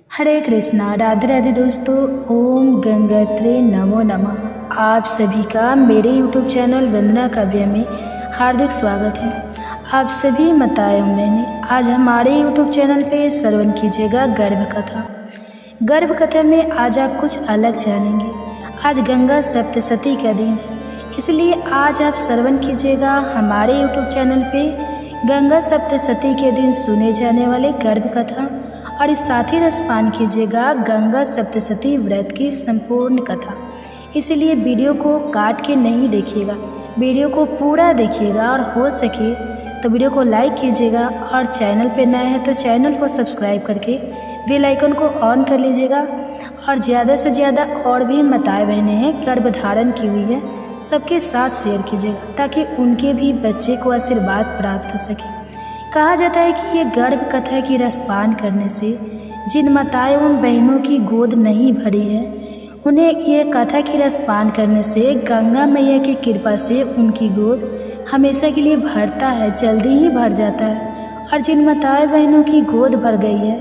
हरे कृष्णा, राधे राधे दोस्तों। ओम गंगोत्री नमो नमः। आप सभी का मेरे YouTube चैनल वंदना काव्य में हार्दिक स्वागत है। आप सभी माताएं और बहनें, आज हमारे YouTube चैनल पे श्रवण कीजिएगा गर्भ कथा। गर्भ कथा में आज आप कुछ अलग जानेंगे। आज गंगा सप्तशती का दिन है, इसलिए आज आप श्रवण कीजिएगा हमारे YouTube चैनल पे गंगा सप्तशती के दिन सुने जाने वाले गर्भ कथा, और इस साथ ही रसपान कीजिएगा गंगा सप्तशती व्रत की संपूर्ण कथा। इसलिए वीडियो को काट के नहीं देखिएगा, वीडियो को पूरा देखिएगा, और हो सके तो वीडियो को लाइक कीजिएगा, और चैनल पे नए हैं तो चैनल को सब्सक्राइब करके बेल आइकन को ऑन कर लीजिएगा। और ज़्यादा से ज़्यादा और भी माताएं बहनें हैं गर्भ धारण की हुई है, सबके साथ शेयर कीजिएगा ताकि उनके भी बच्चे को आशीर्वाद प्राप्त हो सके। कहा जाता है कि ये गर्भ कथा की रसपान करने से जिन माताएं एवं बहनों की गोद नहीं भरी है, उन्हें ये कथा की रसपान करने से गंगा मैया की कृपा से उनकी गोद हमेशा के लिए भरता है, जल्दी ही भर जाता है। और जिन माताएं बहनों की गोद भर गई है,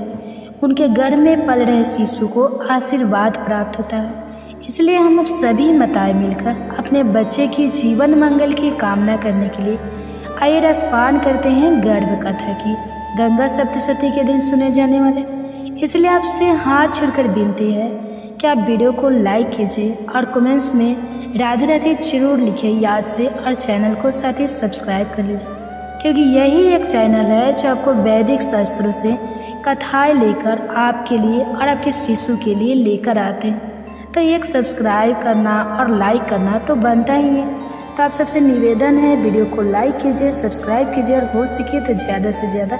उनके गर्भ में पल रहे शिशु को आशीर्वाद प्राप्त होता है। इसलिए हम सभी माताएं मिलकर अपने बच्चे की जीवन मंगल की कामना करने के लिए आइए रसपान करते हैं गर्भ कथा की, गंगा सप्तशती के दिन सुने जाने वाले। इसलिए आपसे हाथ छोड़कर विनती है कि आप वीडियो को लाइक कीजिए और कमेंट्स में राधे राधे जरूर लिखिए याद से, और चैनल को साथ ही सब्सक्राइब कर लीजिए, क्योंकि यही एक चैनल है जो आपको वैदिक शास्त्रों से कथाएं लेकर आपके लिए और आपके शिशु के लिए लेकर आते हैं। तो एक सब्सक्राइब करना और लाइक करना तो बनता ही है। तो आप सबसे निवेदन है वीडियो को लाइक कीजिए, सब्सक्राइब कीजिए, और हो सके तो ज़्यादा से ज़्यादा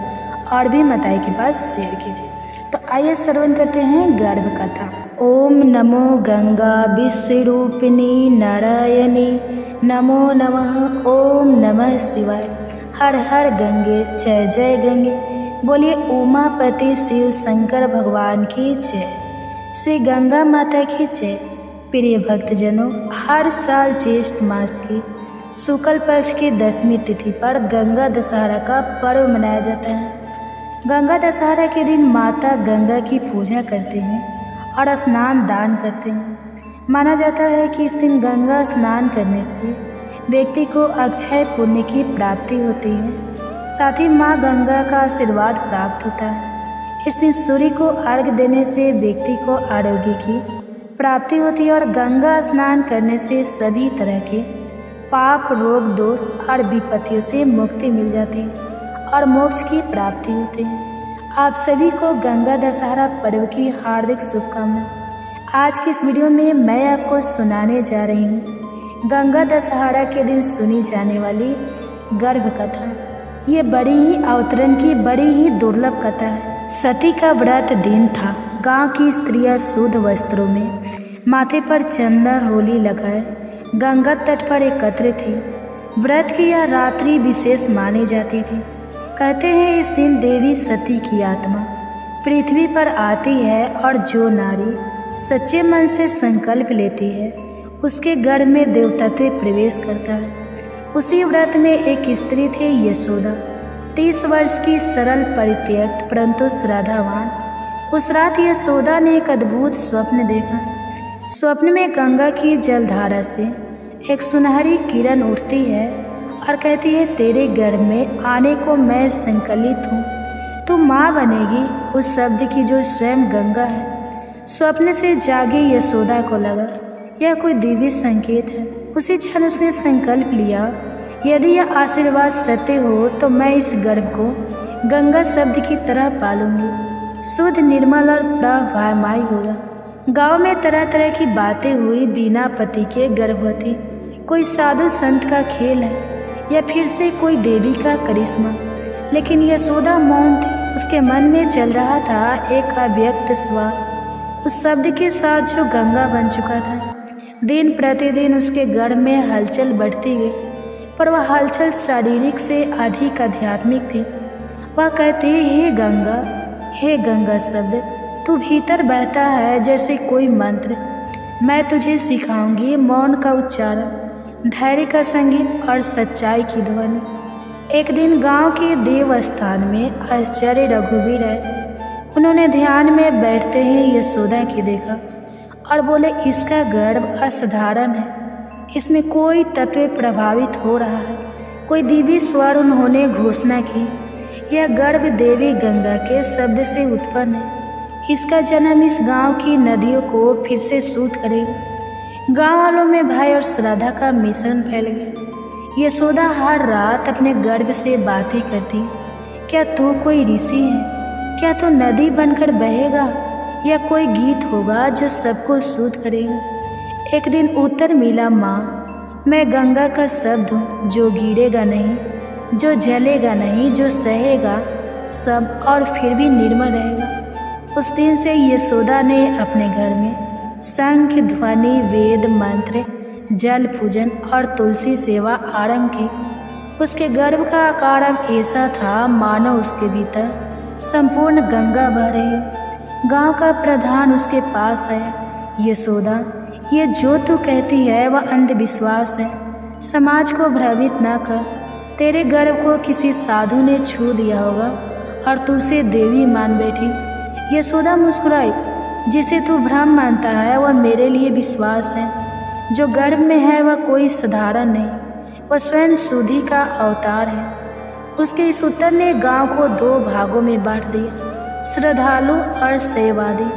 और भी माताएं के पास शेयर कीजिए। तो आइए श्रवण करते हैं गर्भ कथा। ओम नमो गंगा विश्वरूपिणी नारायणी नमो नमः। ओम नमः शिवाय। हर हर गंगे, जय जय गंगे। बोलिए उमापति शिव शंकर भगवान की जय, श्री गंगा माता की जय। प्रिय भक्तजनों, हर साल ज्येष्ठ मास की शुक्ल पक्ष की 10वीं तिथि पर गंगा दशहरा का पर्व मनाया जाता है। गंगा दशहरा के दिन माता गंगा की पूजा करते हैं और स्नान दान करते हैं। माना जाता है कि इस दिन गंगा स्नान करने से व्यक्ति को अक्षय पुण्य की प्राप्ति होती है, साथ ही माँ गंगा का आशीर्वाद प्राप्त होता है। इस दिन सूर्य को अर्घ्य देने से व्यक्ति को आरोग्य की प्राप्ति होती है, और गंगा स्नान करने से सभी तरह के पाप, रोग, दोष और विपत्तियों से मुक्ति मिल जाती है और मोक्ष की प्राप्ति होती है। आप सभी को गंगा दशहरा पर्व की हार्दिक शुभकामनाएं। आज की इस वीडियो में मैं आपको सुनाने जा रही हूँ गंगा दशहरा के दिन सुनी जाने वाली गर्भ कथा। ये बड़ी ही अवतरण की बड़ी ही दुर्लभ कथा है। सती का व्रत दिन था। गांव की स्त्रियां शुद्ध वस्त्रों में माथे पर चंदन रोली लगाए गंगा तट पर एकत्र थी। व्रत की यह रात्रि विशेष मानी जाती थी। कहते हैं इस दिन देवी सती की आत्मा पृथ्वी पर आती है, और जो नारी सच्चे मन से संकल्प लेती है उसके गर्भ में देवतत्व प्रवेश करता है। उसी व्रत में एक स्त्री थी यशोदा, 30 वर्ष की, सरल, परित्यक्त परंतु श्रद्धावान। उस रात यशोदा ने एक अद्भुत स्वप्न देखा। स्वप्न में गंगा की जलधारा से एक सुनहरी किरण उठती है और कहती है, तेरे गर्भ में आने को मैं संकल्पित हूँ, तू माँ बनेगी उस शब्द की जो स्वयं गंगा है। स्वप्न से जागी यशोदा को लगा यह कोई दिव्य संकेत है। उसी क्षण उसने संकल्प लिया, यदि यह आशीर्वाद सत्य हो तो मैं इस गर्भ को गंगा शब्द की तरह पालूंगी। शुद्ध, निर्मल और प्रभामय होगा। गांव में तरह तरह की बातें हुई। बिना पति के गर्भवती, कोई साधु संत का खेल है या फिर से कोई देवी का करिश्मा। लेकिन यशोदा मौन थी। उसके मन में चल रहा था एक अव्यक्त स्वाद, उस शब्द के साथ जो गंगा बन चुका था। दिन प्रतिदिन उसके गर्भ में हलचल बढ़ती गई, पर वह हलचल शारीरिक से अधिक आध्यात्मिक थी। वह कहती, हे गंगा शब्द, तू भीतर बहता है जैसे कोई मंत्र। मैं तुझे सिखाऊंगी मौन का उच्चारण, धैर्य का संगीत और सच्चाई की ध्वनि। एक दिन गांव के देवस्थान में आचार्य रघुवीर आए। उन्होंने ध्यान में बैठते ही यशोदा की देखा और बोले, इसका गर्भ असाधारण है, इसमें कोई तत्व प्रभावित हो रहा है। कोई दिव्य स्वर उन्होंने घोषणा की, यह गर्भ देवी गंगा के शब्द से उत्पन्न है। इसका जन्म इस गांव की नदियों को फिर से शुद्ध करेगा। गांव वालों में भय और श्रद्धा का मिश्रण फैल गया। यशोदा हर रात अपने गर्भ से बातें करती, क्या तू कोई ऋषि है? क्या तू नदी बनकर बहेगा या कोई गीत होगा जो सबको शुद्ध करेगा? एक दिन उत्तर मिला, माँ मैं गंगा का शब्द हूँ, जो गिरेगा नहीं, जो जलेगा नहीं, जो सहेगा सब और फिर भी निर्मल रहेगा। उस दिन से यशोदा ने अपने घर में शंख ध्वनि, वेद मंत्र, जल पूजन और तुलसी सेवा आरंभ की। उसके गर्भ का आकार अब ऐसा था मानो उसके भीतर संपूर्ण गंगा बह रही। गांव का प्रधान उसके पास आया, यशोदा ये जो तू कहती है वह अंधविश्वास है, समाज को भ्रमित न कर। तेरे गर्भ को किसी साधु ने छू दिया होगा और तू उसे देवी मान बैठी। यशोदा मुस्कुराई, जिसे तू भ्रम मानता है वह मेरे लिए विश्वास है। जो गर्भ में है वह कोई साधारण नहीं, वह स्वयं सुधी का अवतार है। उसके इस उत्तर ने गांव को दो भागों में बांट दिया, श्रद्धालु और सेवादी।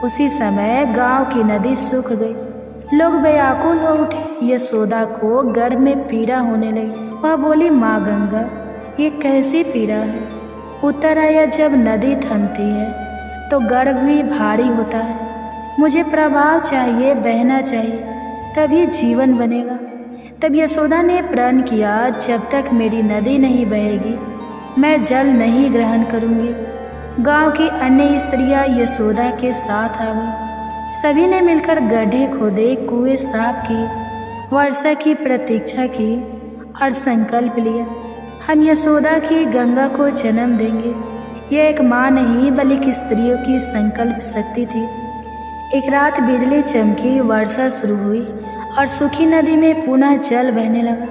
उसी समय गांव की नदी सूख गई। लोग व्याकुल हो उठे। यशोदा को गर्भ में पीड़ा होने लगी। वह बोली, माँ गंगा ये कैसी पीड़ा है? उत्तर आया, जब नदी थमती है तो गर्भ भी भारी होता है। मुझे प्रवाह चाहिए, बहना चाहिए, तभी जीवन बनेगा। तब यशोदा ने प्रण किया, जब तक मेरी नदी नहीं बहेगी मैं जल नहीं ग्रहण करूंगी। गांव की अन्य स्त्रियां यशोदा के साथ आ गई। सभी ने मिलकर गड्ढे खोदे, कुएं साफ किए, वर्षा की प्रतीक्षा की और संकल्प लिया, हम यशोदा की गंगा को जन्म देंगे। यह एक माँ नहीं बल्कि स्त्रियों की संकल्प शक्ति थी। एक रात बिजली चमकी, वर्षा शुरू हुई और सूखी नदी में पुनः जल बहने लगा।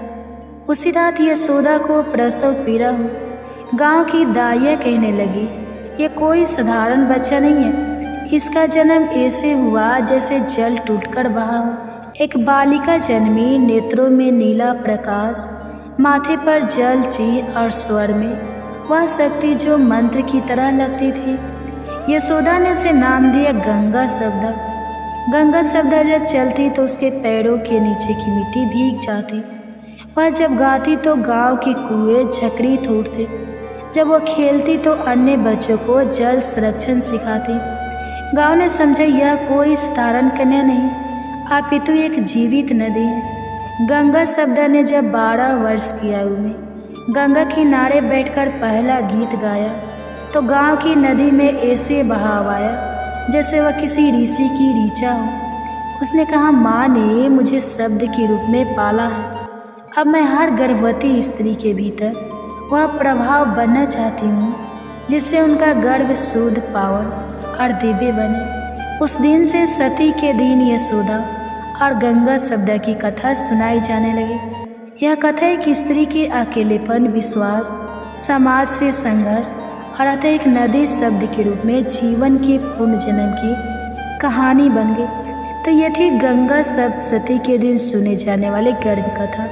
उसी रात यशोदा को प्रसव पीड़ा हुई। गांव की दाइयाँ कहने लगी, ये कोई साधारण बच्चा नहीं है, इसका जन्म ऐसे हुआ जैसे जल टूटकर बहा हो। एक बालिका जन्मी, नेत्रों में नीला प्रकाश, माथे पर जल चीर और स्वर में वह शक्ति जो मंत्र की तरह लगती थी। यशोदा ने उसे नाम दिया गंगा शब्द। गंगा शब्द जब चलती तो उसके पैरों के नीचे की मिट्टी भीग जाती। वह जब गाती तो गांव के कुएं झकड़ित उठते। जब वह खेलती तो अन्य बच्चों को जल संरक्षण सिखाती। गांव ने समझा यह कोई साधारण कन्या नहीं, अपितु एक जीवित नदी है। गंगा शब्द ने जब 12 वर्ष की आयु में गंगा किनारे बैठकर पहला गीत गाया तो गांव की नदी में ऐसे बहाव आया जैसे वह किसी ऋषि की ऋचा हो। उसने कहा, माँ ने मुझे शब्द के रूप में पाला है। अब मैं हर गर्भवती स्त्री के भीतर वह प्रभाव बनना चाहती हूँ जिससे उनका गर्भ शुद्ध, पावन और दिव्य बने। उस दिन से सती के दिन यशोदा और गंगा शब्द की कथा सुनाई जाने लगी। यह कथा एक स्त्री के अकेलेपन, विश्वास, समाज से संघर्ष और अतः एक नदी शब्द के रूप में जीवन के पुनर्जन्म की कहानी बन गई। तो यह थी गंगा शब्द सती के दिन सुने जाने वाले गर्भ कथा।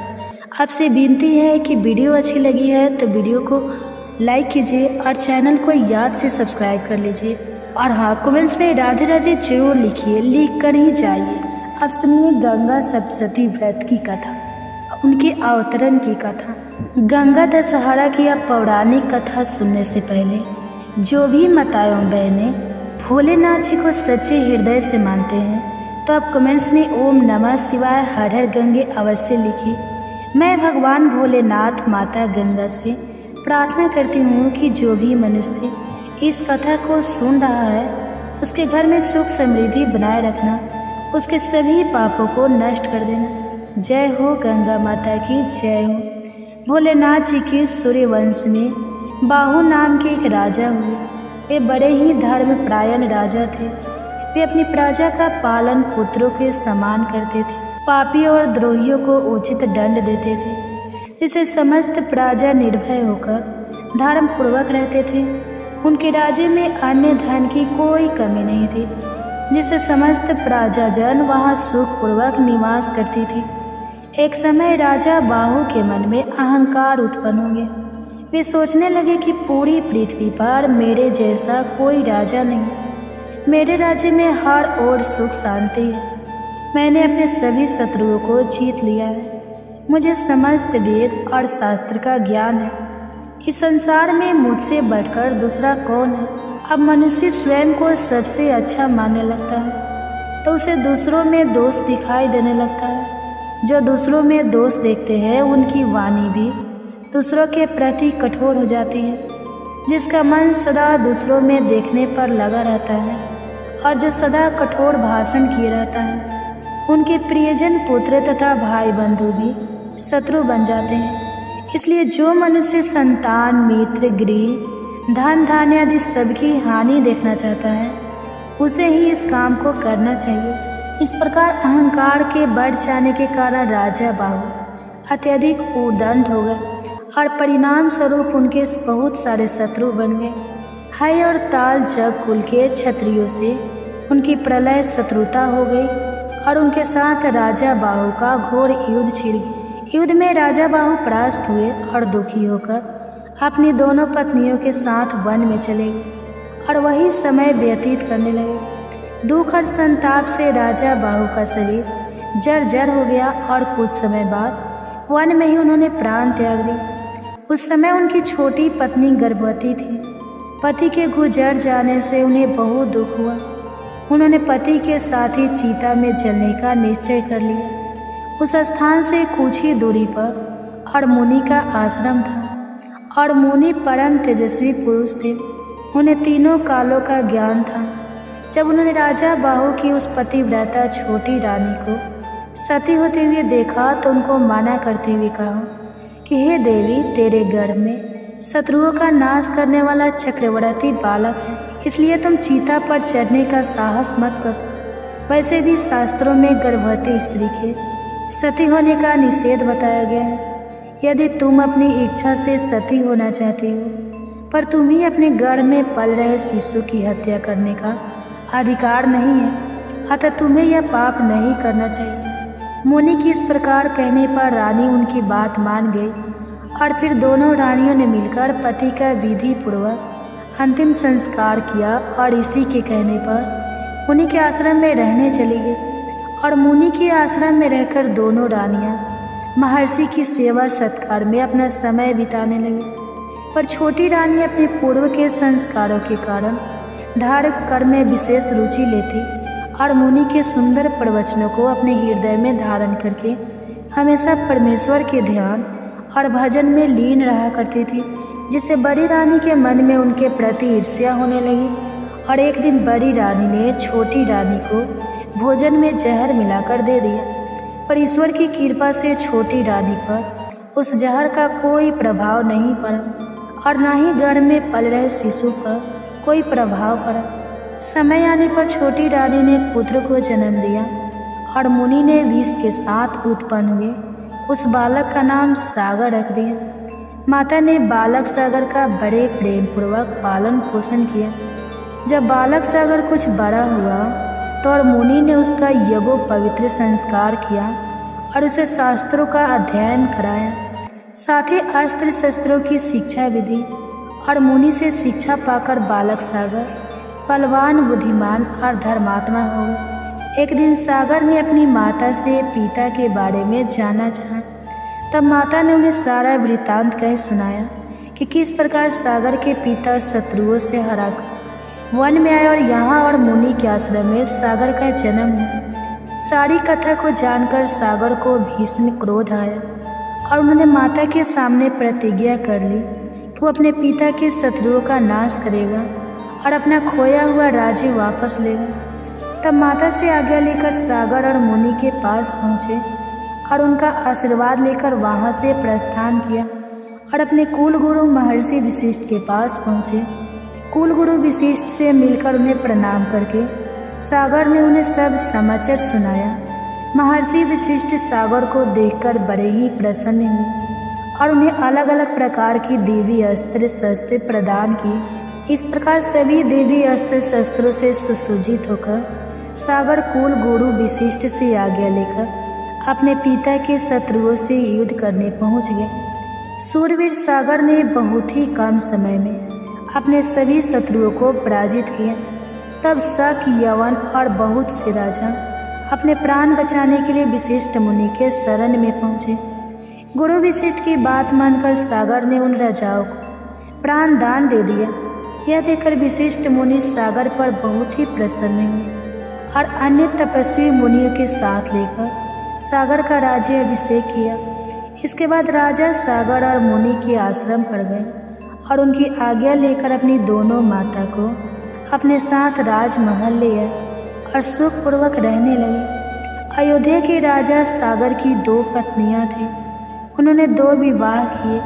आपसे विनती है कि वीडियो अच्छी लगी है तो वीडियो को लाइक कीजिए और चैनल को याद से सब्सक्राइब कर लीजिए। और हाँ, कमेंट्स में राधे राधे जरूर लिखिए, लिख कर ही जाइए। अब सुनिए गंगा सप्तशती व्रत की कथा, उनके अवतरण की कथा। गंगा दशहरा की अब पौराणिक कथा सुनने से पहले जो भी माताएं बहनें भोलेनाथ जी को सच्चे हृदय से मानते हैं तो अब कमेंट्स में ओम नमः शिवाय, हर हर गंगे अवश्य लिखिए। मैं भगवान भोलेनाथ माता गंगा से प्रार्थना करती हूँ कि जो भी मनुष्य इस कथा को सुन रहा है उसके घर में सुख समृद्धि बनाए रखना, उसके सभी पापों को नष्ट कर देना। जय हो गंगा माता की जय हो। भोलेनाथ जी के सूर्यवंश में बाहु नाम के एक राजा हुए। वे बड़े ही धर्मपरायण राजा थे। वे अपनी प्रजा का पालन पुत्रों के समान करते थे। पापी और द्रोहियों को उचित दंड देते थे। जिससे समस्त प्रजा निर्भय होकर धर्म पूर्वक रहते थे। उनके राज्य में अन्य धन की कोई कमी नहीं थी, जिससे समस्त प्रजाजन वहाँ सुखपूर्वक निवास करती थी। एक समय राजा बाहु के मन में अहंकार उत्पन्न हो गया। वे सोचने लगे कि पूरी पृथ्वी पर मेरे जैसा कोई राजा नहीं। मेरे राज्य में हर ओर सुख शांति है। मैंने अपने सभी शत्रुओं को जीत लिया है। मुझे समस्त वेद और शास्त्र का ज्ञान है। इस संसार में मुझसे बढ़कर दूसरा कौन है। अब मनुष्य स्वयं को सबसे अच्छा मानने लगता है तो उसे दूसरों में दोष दिखाई देने लगता है। जो दूसरों में दोष देखते हैं उनकी वाणी भी दूसरों के प्रति कठोर हो जाती है। जिसका मन सदा दूसरों में देखने पर लगा रहता है और जो सदा कठोर भाषण किए रहता है, उनके प्रियजन पुत्र तथा भाई बंधु भी शत्रु बन जाते हैं। इसलिए जो मनुष्य संतान, मित्र, गृह, धन धान्य आदि सबकी हानि देखना चाहता है, उसे ही इस काम को करना चाहिए। इस प्रकार अहंकार के बढ़ जाने के कारण राजा बाहु अत्यधिक उद्दंड हो गए और परिणाम स्वरूप उनके बहुत सारे शत्रु बन गए। है और ताल जग कुल के क्षत्रियों से उनकी प्रलय शत्रुता हो गई और उनके साथ राजा बाहु का घोर युद्ध छिड़ गया। युद्ध में राजा बाहु परास्त हुए और दुखी होकर अपनी दोनों पत्नियों के साथ वन में चले गए और वही समय व्यतीत करने लगे। दुख और संताप से राजा बाहु का शरीर जर्जर हो गया और कुछ समय बाद वन में ही उन्होंने प्राण त्याग दिया। उस समय उनकी छोटी पत्नी गर्भवती थी। पति के गुजर जाने से उन्हें बहुत दुख हुआ। उन्होंने पति के साथ ही चिता में जलने का निश्चय कर लिया। उस स्थान से कुछ ही दूरी पर अड़मुनि का आश्रम था और मुनि परम तेजस्वी पुरुष थे। उन्हें तीनों कालों का ज्ञान था। जब उन्होंने राजा बाहु की उस पतिव्रता छोटी रानी को सती होते हुए देखा तो उनको मना करते हुए कहा कि हे देवी, तेरे गर्भ में शत्रुओं का नाश करने वाला चक्रवर्ती बालक है, इसलिए तुम चीता पर चढ़ने का साहस मत करो। वैसे भी शास्त्रों में गर्भवती स्त्री के सती होने का निषेध बताया गया है। यदि तुम अपनी इच्छा से सती होना चाहती हो पर तुम्हें अपने गर्भ में पल रहे शिशु की हत्या करने का अधिकार नहीं है, अतः तुम्हें यह पाप नहीं करना चाहिए। मुनि की इस प्रकार कहने पर रानी उनकी बात मान गई और फिर दोनों रानियों ने मिलकर पति का विधि पूर्वक अंतिम संस्कार किया और इसी के कहने पर मुनि के आश्रम में रहने चली गई। और मुनि के आश्रम में रहकर दोनों रानियां महर्षि की सेवा सत्कार में अपना समय बिताने लगी। पर छोटी रानी अपने पूर्व के संस्कारों के कारण धार्मिक कर्म में विशेष रुचि लेती और मुनि के सुंदर प्रवचनों को अपने हृदय में धारण करके हमेशा परमेश्वर के ध्यान और भजन में लीन रहा करती थी, जिससे बड़ी रानी के मन में उनके प्रति ईर्ष्या होने लगी। और एक दिन बड़ी रानी ने छोटी रानी को भोजन में जहर मिलाकर दे दिया, पर ईश्वर की कृपा से छोटी रानी पर उस जहर का कोई प्रभाव नहीं पड़ा और न ही गर्भ में पल रहे शिशु पर कोई प्रभाव पड़ा। समय आने पर छोटी रानी ने पुत्र को जन्म दिया और मुनि ने विष के साथ उत्पन्न हुए उस बालक का नाम सागर रख दिया। माता ने बालक सागर का बड़े प्रेम पूर्वक पालन पोषण किया। जब बालक सागर कुछ बड़ा हुआ तो और मुनि ने उसका यज्ञो पवित्र संस्कार किया और उसे शास्त्रों का अध्ययन कराया, साथ ही अस्त्र शस्त्रों की शिक्षा भी दी। और मुनि से शिक्षा पाकर बालक सागर बलवान, बुद्धिमान और धर्मात्मा हो गए। एक दिन सागर ने अपनी माता से पिता के बारे में जानना चाहा। तब माता ने उन्हें सारा वृत्तांत कह सुनाया कि किस प्रकार सागर के पिता शत्रुओं से हराकर वन में आए और यहाँ और मुनि के आश्रम में सागर का जन्म हुआ। सारी कथा को जानकर सागर को भीषण क्रोध आया और उन्होंने माता के सामने प्रतिज्ञा कर ली कि वो अपने पिता के शत्रुओं का नाश करेगा और अपना खोया हुआ राज्य वापस लेगा। तब माता से आज्ञा लेकर सागर और मुनि के पास पहुँचे और उनका आशीर्वाद लेकर वहाँ से प्रस्थान किया और अपने कुल गुरु महर्षि वशिष्ठ के पास पहुँचे। कुल गुरु वशिष्ठ से मिलकर उन्हें प्रणाम करके सागर ने उन्हें सब समाचार सुनाया। महर्षि वशिष्ठ सागर को देखकर बड़े ही प्रसन्न हुए और उन्हें अलग अलग प्रकार की देवी अस्त्र शस्त्र प्रदान की। इस प्रकार सभी देवी अस्त्र शस्त्रों से सुसज्जित होकर सागर कुल गुरु वशिष्ठ से आज्ञा लेकर अपने पिता के शत्रुओं से युद्ध करने पहुंच गए। सूरवीर सागर ने बहुत ही कम समय में अपने सभी शत्रुओं को पराजित किया। तब शक, यवन और बहुत से राजा अपने प्राण बचाने के लिए वशिष्ठ मुनि के शरण में पहुंचे। गुरु वशिष्ठ की बात मानकर सागर ने उन राजाओं को प्राण दान दे दिया। यह देखकर वशिष्ठ मुनि सागर पर बहुत ही प्रसन्न हुए और अन्य तपस्वी मुनियों के साथ लेकर सागर का राज्य अभिषेक किया। इसके बाद राजा सागर और मुनि के आश्रम पर गए और उनकी आज्ञा लेकर अपनी दोनों माता को अपने साथ राजमहल ले आए और सुखपूर्वक रहने लगे। अयोध्या के राजा सागर की 2 पत्नियां थीं। उन्होंने 2 विवाह किए।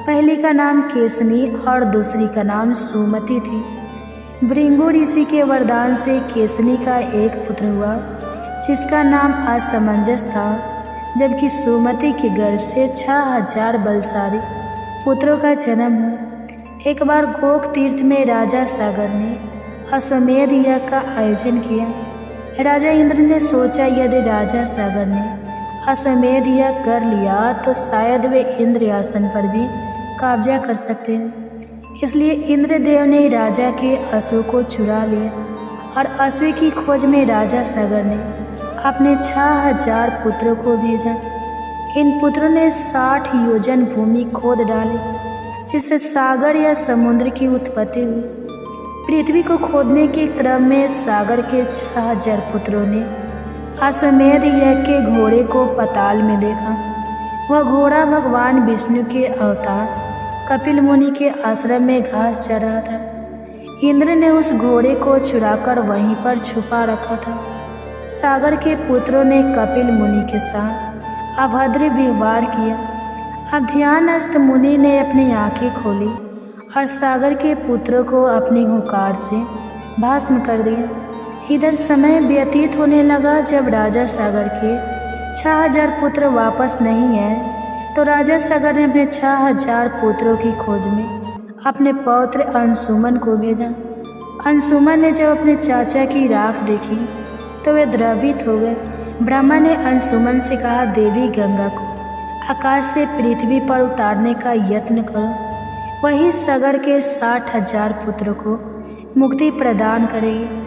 पहली का नाम केसनी और दूसरी का नाम सुमति थी। भृगु ऋषि के वरदान से केसनी का एक पुत्र हुआ जिसका नाम असमंजस था, जबकि सुमति के गर्भ से 6000 बलशाली पुत्रों का जन्म हुआ। एक बार गोक तीर्थ में राजा सागर ने अश्वमेध यज्ञ का आयोजन किया। राजा इंद्र ने सोचा यदि राजा सागर ने अश्वमेध यज्ञ कर लिया तो शायद वे इंद्र आसन पर भी कब्जा कर सकते हैं। इसलिए इंद्रदेव ने राजा के अश्व को चुरा लिया और अश्व की खोज में राजा सागर ने अपने 6000 पुत्रों को भेजा। इन पुत्रों ने 60 योजन भूमि खोद डाली जिससे सागर या समुद्र की उत्पत्ति हुई। पृथ्वी को खोदने के क्रम में सागर के 6000 पुत्रों ने अश्वमेध यज्ञ के घोड़े को पाताल में देखा। वह घोड़ा भगवान विष्णु के अवतार कपिल मुनि के आश्रम में घास चर रहा था। इंद्र ने उस घोड़े को चुराकर वहीं पर छुपा रखा था। सागर के पुत्रों ने कपिल मुनि के साथ अभद्र व्यवहार किया। अब ध्यानस्थ मुनि ने अपनी आंखें खोली और सागर के पुत्रों को अपनी हुंकार से भस्म कर दिया। इधर समय व्यतीत होने लगा। जब राजा सागर के 6000 पुत्र वापस नहीं आए तो राजा सागर ने अपने 6000 पुत्रों की खोज में अपने पौत्र अंशुमन को भेजा। अंशुमन ने जब अपने चाचा की राख देखी तो वे द्रवित हो गए। ब्रह्मा ने अंशुमन से कहा, देवी गंगा को आकाश से पृथ्वी पर उतारने का यत्न करो, वही सागर के 60,000 पुत्रों को मुक्ति प्रदान करेगी।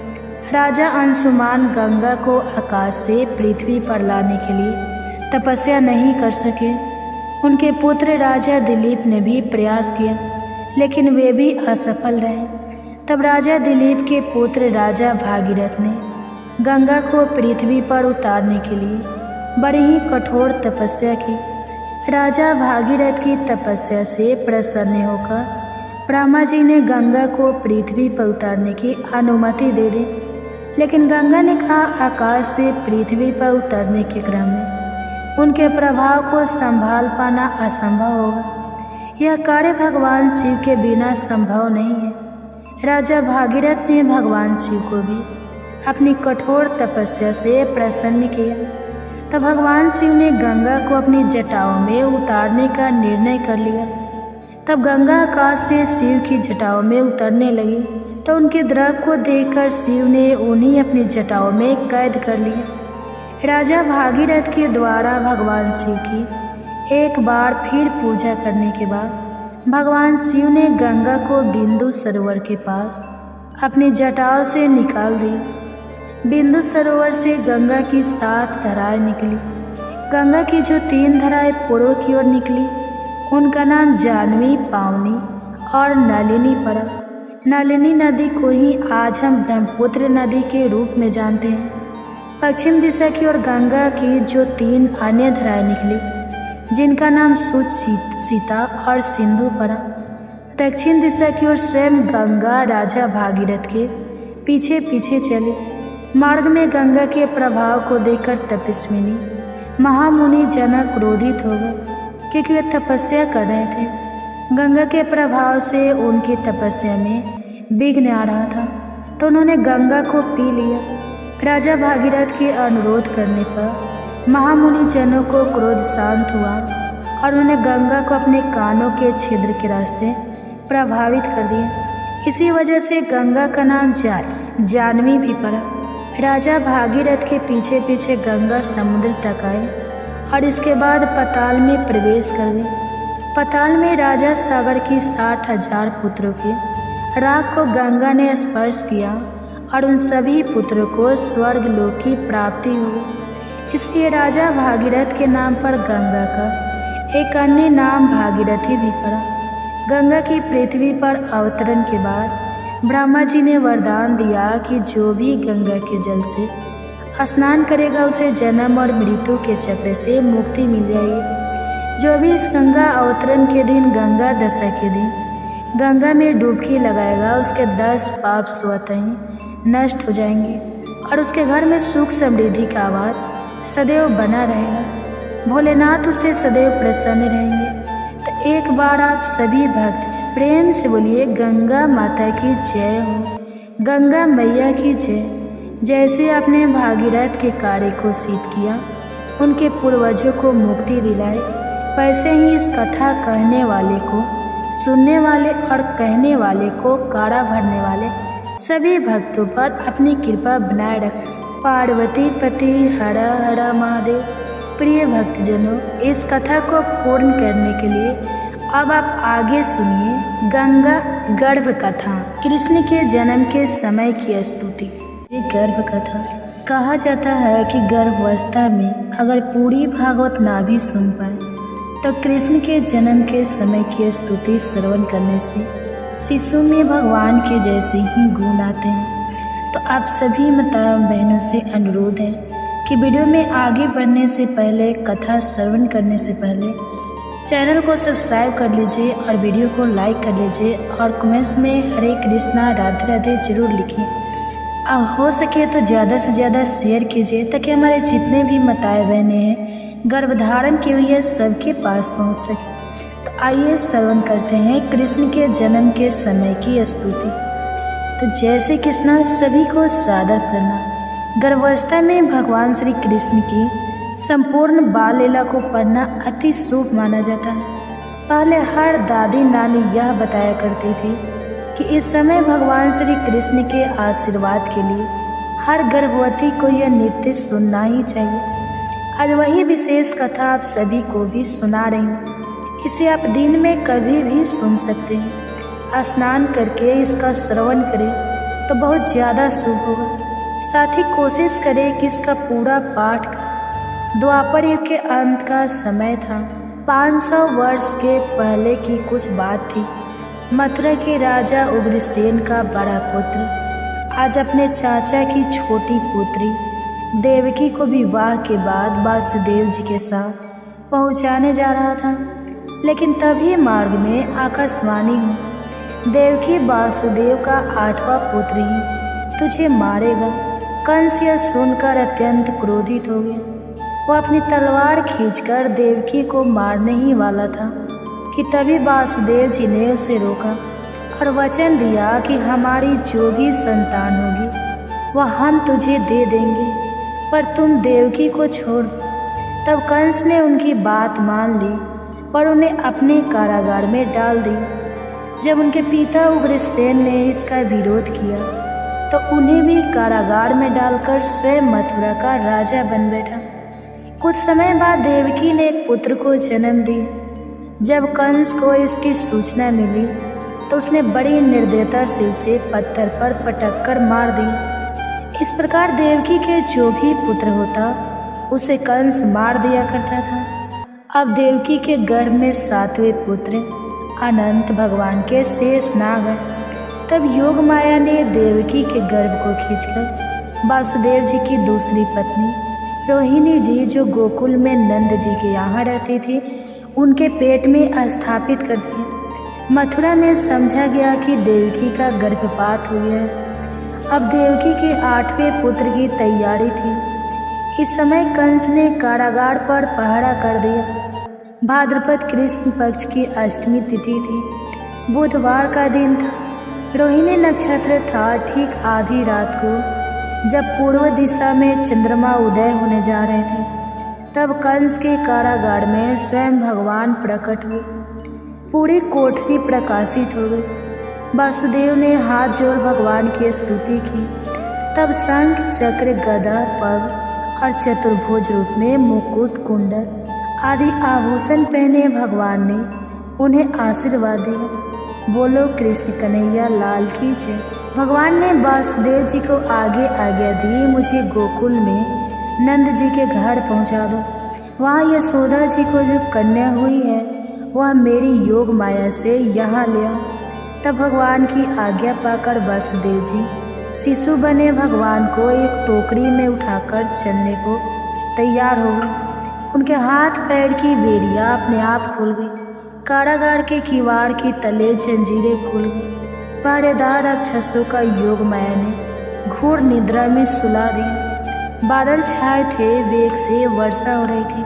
राजा अंशुमान गंगा को आकाश से पृथ्वी पर लाने के लिए तपस्या नहीं कर सके। उनके पुत्र राजा दिलीप ने भी प्रयास किया लेकिन वे भी असफल रहे। तब राजा दिलीप के पुत्र राजा भागीरथ ने गंगा को पृथ्वी पर उतारने के लिए बड़ी ही कठोर तपस्या की। राजा भागीरथ की तपस्या से प्रसन्न होकर ब्रह्मा जी ने गंगा को पृथ्वी पर उतारने की अनुमति दे दी। लेकिन गंगा ने कहा, आकाश से पृथ्वी पर उतरने के क्रम में उनके प्रभाव को संभाल पाना असंभव होगा। यह कार्य भगवान शिव के बिना संभव नहीं है। राजा भागीरथ ने भगवान शिव को भी अपनी कठोर तपस्या से प्रसन्न किया। तब भगवान शिव ने गंगा को अपनी जटाओं में उतारने का निर्णय कर लिया। तब गंगा आकाश से शिव की जटाओं में उतरने लगी तो उनके द्रव को देखकर शिव ने उन्हें अपनी जटाओं में कैद कर लिया। राजा भागीरथ के द्वारा भगवान शिव की एक बार फिर पूजा करने के बाद भगवान शिव ने गंगा को बिंदु सरोवर के पास अपनी जटाओं से निकाल दिया। बिंदु सरोवर से गंगा की 7 धाराएं निकली। गंगा की जो 3 धाराएं पूर्व की ओर निकली उनका नाम जानवी, पावनी और नलिनी पड़ा। नलिनी नदी को ही आज हम ब्रह्मपुत्र नदी के रूप में जानते हैं। पश्चिम दिशा की ओर गंगा की जो 3 अन्य धाराएं निकली जिनका नाम सूच, सीता और सिंधु पड़ा। दक्षिण दिशा की ओर स्वयं गंगा राजा भागीरथ के पीछे पीछे चली। मार्ग में गंगा के प्रभाव को देखकर तपस्विनी महामुनि जनक क्रोधित हो गए क्योंकि वे तपस्या कर रहे थे। गंगा के प्रभाव से उनकी तपस्या में विघ्न आ रहा था तो उन्होंने गंगा को पी लिया। राजा भागीरथ के अनुरोध करने पर महामुनि जनों को क्रोध शांत हुआ और उन्होंने गंगा को अपने कानों के छिद्र के रास्ते प्रभावित कर दिया। इसी वजह से गंगा का नाम जानवी भी पड़ा। राजा भागीरथ के पीछे पीछे गंगा समुद्र तक आए और इसके बाद पाताल में प्रवेश कर गए। पाताल में राजा सागर की 60,000 पुत्रों के राख को गंगा ने स्पर्श किया और उन सभी पुत्रों को स्वर्ग लोक की प्राप्ति हुई। इसलिए राजा भागीरथ के नाम पर गंगा का एक अन्य नाम भागीरथी भी पड़ा। गंगा की पृथ्वी पर अवतरण के बाद ब्रह्मा जी ने वरदान दिया कि जो भी गंगा के जल से स्नान करेगा उसे जन्म और मृत्यु के चक्र से मुक्ति मिल जाएगी। जो भी इस गंगा अवतरण के दिन, गंगा दशा के दिन गंगा में डुबकी लगाएगा उसके 10 पाप स्वतः ही नष्ट हो जाएंगे और उसके घर में सुख समृद्धि का आवाज सदैव बना रहेगा। भोलेनाथ उसे सदैव प्रसन्न रहेंगे। तो एक बार आप सभी भक्त प्रेम से बोलिए गंगा माता की जय हो, गंगा मैया की जय। जैसे आपने भागीरथ के कार्य को सिद्ध किया, उनके पूर्वजों को मुक्ति दिलाए, वैसे ही इस कथा कहने वाले को, सुनने वाले और कहने वाले को कारा भरने वाले सभी भक्तों पर अपनी कृपा बनाए रखें। पार्वती पति हर हर महादेव। प्रिय भक्तजनों, इस कथा को पूर्ण करने के लिए अब आप आगे सुनिए गंगा गर्भ कथा, कृष्ण के जन्म के समय की स्तुति। ये गर्भ कथा कहा जाता है कि गर्भावस्था में अगर पूरी भागवत ना भी सुन पाए तो कृष्ण के जन्म के समय की स्तुति श्रवण करने से शिशु में भगवान के जैसे ही गुण आते हैं। तो आप सभी माताओं बहनों से अनुरोध है कि वीडियो में आगे बढ़ने से पहले, कथा श्रवण करने से पहले चैनल को सब्सक्राइब कर लीजिए और वीडियो को लाइक कर लीजिए और कमेंट्स में हरे कृष्णा राधे राधे जरूर लिखिए। अब हो सके तो ज़्यादा से ज़्यादा शेयर कीजिए ताकि हमारे जितने भी माताएं बहनें हैं गर्भधारण की हुई है सबके पास पहुंच सके। तो आइए श्रवण करते हैं कृष्ण के जन्म के समय की स्तुति। तो जय श्री कृष्ण, सभी को सादर प्रणाम। गर्भावस्था में भगवान श्री कृष्ण की संपूर्ण बाल लीला को पढ़ना अति शुभ माना जाता है। पहले हर दादी नानी यह बताया करती थी कि इस समय भगवान श्री कृष्ण के आशीर्वाद के लिए हर गर्भवती को यह नृत्य सुनना ही चाहिए। आज वही विशेष कथा आप सभी को भी सुना रही हूँ। इसे आप दिन में कभी भी सुन सकते हैं। स्नान करके इसका श्रवण करें तो बहुत ज़्यादा शुभ होगा। साथ ही कोशिश करें कि इसका पूरा पाठ का द्वापर युग के अंत का समय था। 500 वर्ष के पहले की कुछ बात थी। मथुरा के राजा उग्रसेन का बड़ा पुत्र आज अपने चाचा की छोटी पुत्री देवकी को विवाह के बाद वासुदेव जी के साथ पहुंचाने जा रहा था। लेकिन तभी मार्ग में आकाशवाणी हुई, देवकी वासुदेव का 8वां पुत्र ही तुझे मारेगा। कंस यह सुनकर अत्यंत क्रोधित हो गया। वो अपनी तलवार खींचकर देवकी को मारने ही वाला था कि तभी वासुदेव जी ने उसे रोका और वचन दिया कि हमारी जो भी संतान होगी वह हम तुझे दे देंगे, पर तुम देवकी को छोड़ दो। तब कंस ने उनकी बात मान ली पर उन्हें अपने कारागार में डाल दिया। जब उनके पिता उग्रसेन ने इसका विरोध किया तो उन्हें भी कारागार में डालकर स्वयं मथुरा का राजा बन बैठा। कुछ समय बाद देवकी ने एक पुत्र को जन्म दिया। जब कंस को इसकी सूचना मिली तो उसने बड़ी निर्दयता से उसे पत्थर पर पटक कर मार दिया। इस प्रकार देवकी के जो भी पुत्र होता उसे कंस मार दिया करता था। अब देवकी के गर्भ में 7वें पुत्र अनंत भगवान के शेष नाग हैं। तब योग माया ने देवकी के गर्भ को खींचकर वासुदेव जी की दूसरी पत्नी रोहिणी जी, जो गोकुल में नंद जी के यहाँ रहती थी, उनके पेट में स्थापित कर दिया। मथुरा में समझा गया कि देवकी का गर्भपात हो गया है। अब देवकी के 8वें पुत्र की तैयारी थी। इस समय कंस ने कारागार पर पहरा कर दिया। भाद्रपद कृष्ण पक्ष की अष्टमी तिथि थी। बुधवार का दिन था। रोहिणी नक्षत्र था। ठीक आधी रात को जब पूर्व दिशा में चंद्रमा उदय होने जा रहे थे तब कंस के कारागार में स्वयं भगवान प्रकट हुए। पूरी कोठरी प्रकाशित हो गई। वासुदेव ने हाथ जोड़ भगवान की स्तुति की। तब शंख, चक्र, गदा, पग और चतुर्भुज रूप में मुकुट, कुंडल आदि आभूषण पहने भगवान ने उन्हें आशीर्वाद दिया। बोलो कृष्ण कन्हैया लाल की जय। भगवान ने वासुदेव जी को आगे आज्ञा दी, मुझे गोकुल में नंद जी के घर पहुंचा दो। वहाँ यशोदा जी को जो कन्या हुई है वह मेरी योग माया से यहाँ ले आओ। तब भगवान की आज्ञा पाकर वासुदेव जी शिशु बने भगवान को एक टोकरी में उठाकर चलने को तैयार हो गए। उनके हाथ पैर की बेड़ियाँ अपने आप खुल गई। कारागार के किवाड़ की तले जंजीरें खुल गई। पहरेदार राक्षसों का योग माया ने घोर निद्रा में सुला दिया। बादल छाए थे, वेग से वर्षा हो रही थी,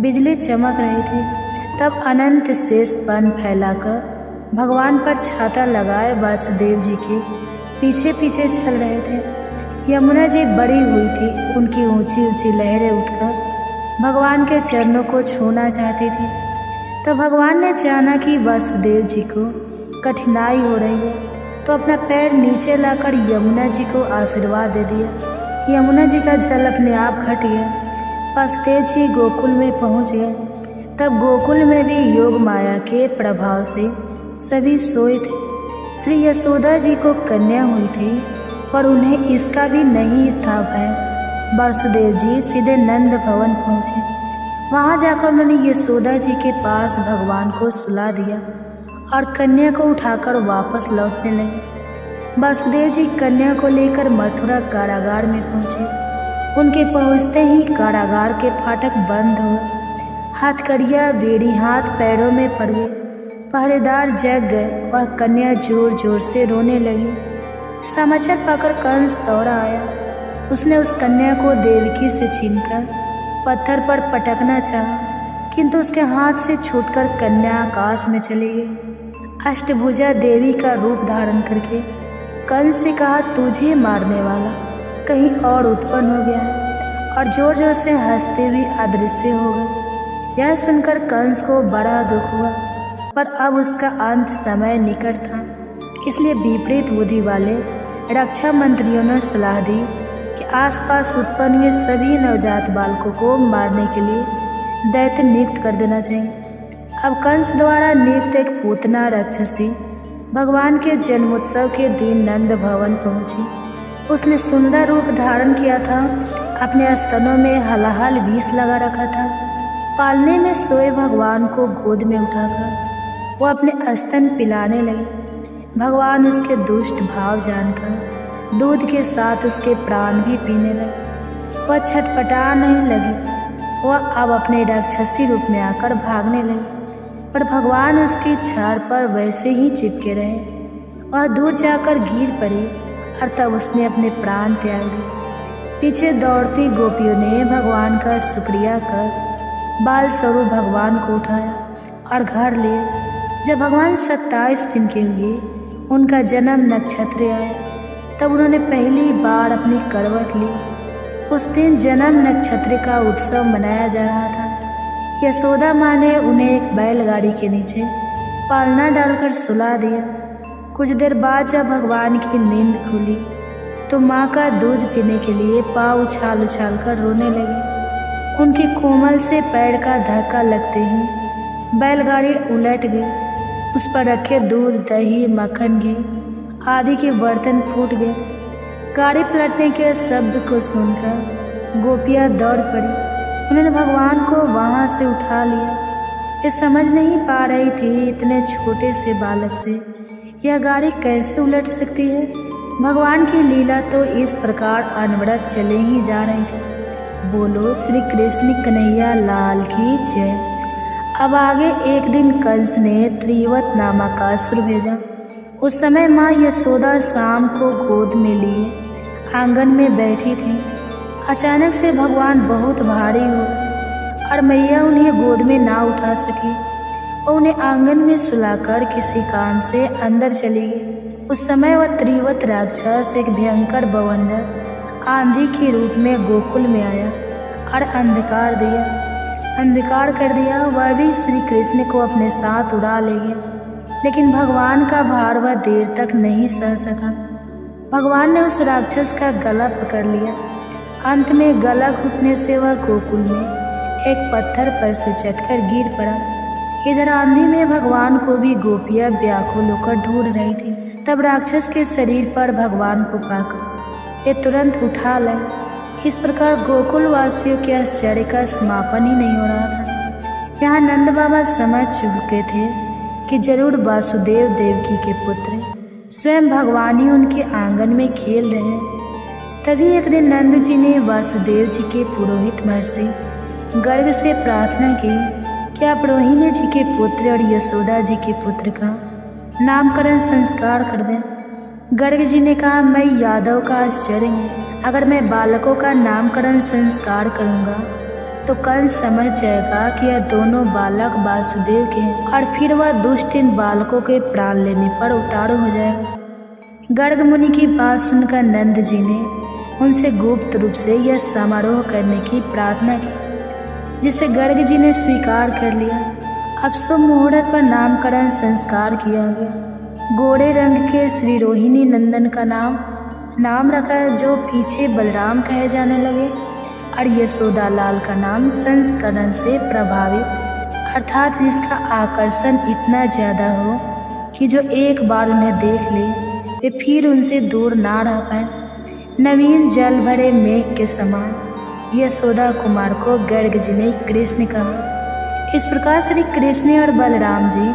बिजली चमक रही थी। तब अनंत शेष पन फैलाकर भगवान पर छाता लगाए वासुदेव जी के पीछे पीछे चल रहे थे। यमुना जी बड़ी हुई थी, उनकी ऊंची ऊंची लहरें उठकर भगवान के चरणों को छूना चाहती थी। तो भगवान ने जाना कि वासुदेव जी को कठिनाई हो रही है, तो अपना पैर नीचे लाकर यमुना जी को आशीर्वाद दे दिया। यमुना जी का जल अपने आप घट गया। वासुदेव जी गोकुल में पहुंच गए। तब गोकुल में भी योग माया के प्रभाव से सभी सोए थे। श्री यशोदा जी को कन्या हुई थी, पर उन्हें इसका भी नहीं था भय। वासुदेव जी सीधे नंद भवन पहुँचे। वहाँ जाकर उन्होंने यशोदा जी के पास भगवान को सुला दिया और कन्या को उठाकर वापस लौटने लगे। वासुदेव जी कन्या को लेकर मथुरा कारागार में पहुँचे। उनके पहुँचते ही कारागार के फाटक बंद हुए। हथकड़ियाँ, बेड़ी हाथ पैरों में पड़ गए। पहरेदार जग गए। वह कन्या जोर जोर से रोने लगी। समाचार पाकर कंस दौड़ा आया। उसने उस कन्या को देवकी से छीनकर पत्थर पर पटकना चाहा, किंतु उसके हाथ से छूटकर कन्या आकाश में चली गई। अष्टभुजा देवी का रूप धारण करके कंस से कहा, तुझे मारने वाला कहीं और उत्पन्न हो गया है, और जोर जोर से हंसते हुए अदृश्य हो गए। यह सुनकर कंस को बड़ा दुख हुआ, पर अब उसका अंत समय निकट था। इसलिए विपरीत बुद्धि वाले रक्षा मंत्रियों ने सलाह दी कि आसपास उत्पन्न हुए सभी नवजात बालकों को मारने के लिए दैत्य नियुक्त कर देना चाहिए। अब कंस द्वारा नियुक्त एक पूतना राक्षसी भगवान के जन्मोत्सव के दिन नंद भवन पहुंची। उसने सुंदर रूप धारण किया था। अपने स्तनों में हलाहल विष लगा रखा था। पालने में सोए भगवान को गोद में उठाकर वो अपने स्तन पिलाने लगी। भगवान उसके दुष्ट भाव जानकर दूध के साथ उसके प्राण भी पीने लगे। वह छटपटा नहीं लगी। वह अब अपने राक्षसी रूप में आकर भागने लगी, पर भगवान उसकी छाड़ पर वैसे ही चिपके रहे। वह दूर जाकर गिर पड़ी और तब उसने अपने प्राण त्याग दिए। पीछे दौड़ती गोपियों ने भगवान का शुक्रिया कर बाल स्वरूप भगवान को उठाया और घर लिए। जब भगवान 27 दिन के हुए, उनका जन्म नक्षत्र आया, तब उन्होंने पहली बार अपनी करवट ली। उस दिन जन्म नक्षत्र का उत्सव मनाया जा रहा था। यशोदा माँ ने उन्हें एक बैलगाड़ी के नीचे पालना डालकर सुला दिया। कुछ देर बाद जब भगवान की नींद खुली तो माँ का दूध पीने के लिए पाँव उछाल उछाल कर रोने लगी। उनके कोमल से पैर का धक्का लगते ही बैलगाड़ी उलट गई। उस पर रखे दूध, दही, मक्खन, घी आदि के बर्तन फूट गए। गाड़ी पलटने के शब्द को सुनकर गोपियाँ दौड़ पड़ी। उन्होंने भगवान को वहाँ से उठा लिया। ये समझ नहीं पा रही थी इतने छोटे से बालक से यह गाड़ी कैसे उलट सकती है। भगवान की लीला तो इस प्रकार अनवरत चले ही जा रही थी। बोलो श्री कृष्ण कन्हैया लाल की जय। अब आगे एक दिन कंस ने त्रिवत नामक असुर भेजा। उस समय माँ यशोदा शाम को गोद में लिए आंगन में बैठी थी। अचानक से भगवान बहुत भारी हो गए और मैया उन्हें गोद में ना उठा सकी और उन्हें आंगन में सुलाकर किसी काम से अंदर चली गई। उस समय वह त्रिवत राक्षस एक भयंकर बवंडर आंधी के रूप में गोकुल में आया और अंधकार कर दिया। वह भी श्री कृष्ण को अपने साथ उड़ा ले गया, लेकिन भगवान का भार वह देर तक नहीं सह सका। भगवान ने उस राक्षस का गला पकड़ लिया। अंत में गला घुटने से वह गोकुल में एक पत्थर पर से चटकर गिर पड़ा। इधर आंधी में भगवान को भी गोपियां व्याकुल होकर ढूंढ रही थी। तब राक्षस के शरीर पर भगवान को पाकर ये तुरंत उठा लाए। इस प्रकार गोकुल वासियों के आश्चर्य का समापन ही नहीं हो रहा था। यहाँ नंद बाबा समझ चुके थे कि जरूर वासुदेव देवकी के पुत्र स्वयं भगवान ही उनके आंगन में खेल रहे हैं। तभी एक दिन नंद जी ने वासुदेव जी के पुरोहित महर्षि गर्ग से प्रार्थना की कि आप रोहिणी जी के पुत्र और यशोदा जी के पुत्र का नामकरण संस्कार कर दें। गर्ग जी ने कहा, मैं यादव का आश्चर्य हूँ। अगर मैं बालकों का नामकरण संस्कार करूँगा तो कंस समझ जाएगा कि यह दोनों बालक वासुदेव के हैं और फिर वह दुष्ट इन बालकों के प्राण लेने पर उतारू हो जाएगा। गर्ग मुनि की बात सुनकर नंद जी ने उनसे गुप्त रूप से यह समारोह करने की प्रार्थना की, जिसे गर्ग जी ने स्वीकार कर लिया। अब शुभ मुहूर्त पर नामकरण संस्कार किया गया। गोरे रंग के श्री रोहिणी नंदन का नाम रखा, जो पीछे बलराम कहे जाने लगे, और यशोदा लाल का नाम संस्करण से प्रभावित, अर्थात जिसका आकर्षण इतना ज़्यादा हो कि जो एक बार उन्हें देख ले वे फिर उनसे दूर ना रह पाए। नवीन जल भरे मेघ के समान यशोदा कुमार को गर्ग जी ने कृष्ण कहा। इस प्रकार श्री कृष्ण और बलराम जी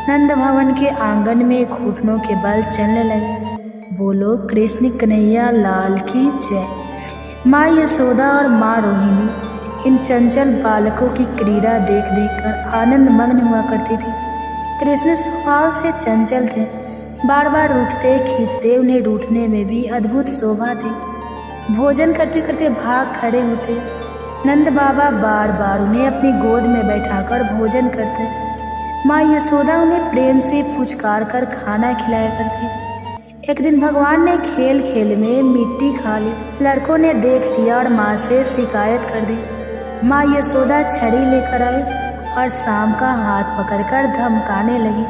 नंद भवन के आंगन में घुटनों के बल चलने लगे। बोलो कृष्ण कन्हैया लाल की जय। माँ यशोदा और माँ रोहिणी इन चंचल बालकों की क्रीड़ा देख कर आनंद मग्न हुआ करती थी। कृष्ण स्वभाव से चंचल थे, बार बार उठते खींचते, उन्हें रूठने में भी अद्भुत शोभा थी। भोजन करते करते भाग खड़े होते। नंद बाबा बार बार उन्हें अपनी गोद में बैठाकर भोजन करते। माँ यशोदा उन्हें प्रेम से पुचकार कर खाना खिलाया करती। एक दिन भगवान ने खेल खेल में मिट्टी खा ली। लड़कों ने देख लिया और माँ से शिकायत कर दी। माँ यशोदा छड़ी लेकर आई और शाम का हाथ पकड़कर धमकाने लगी।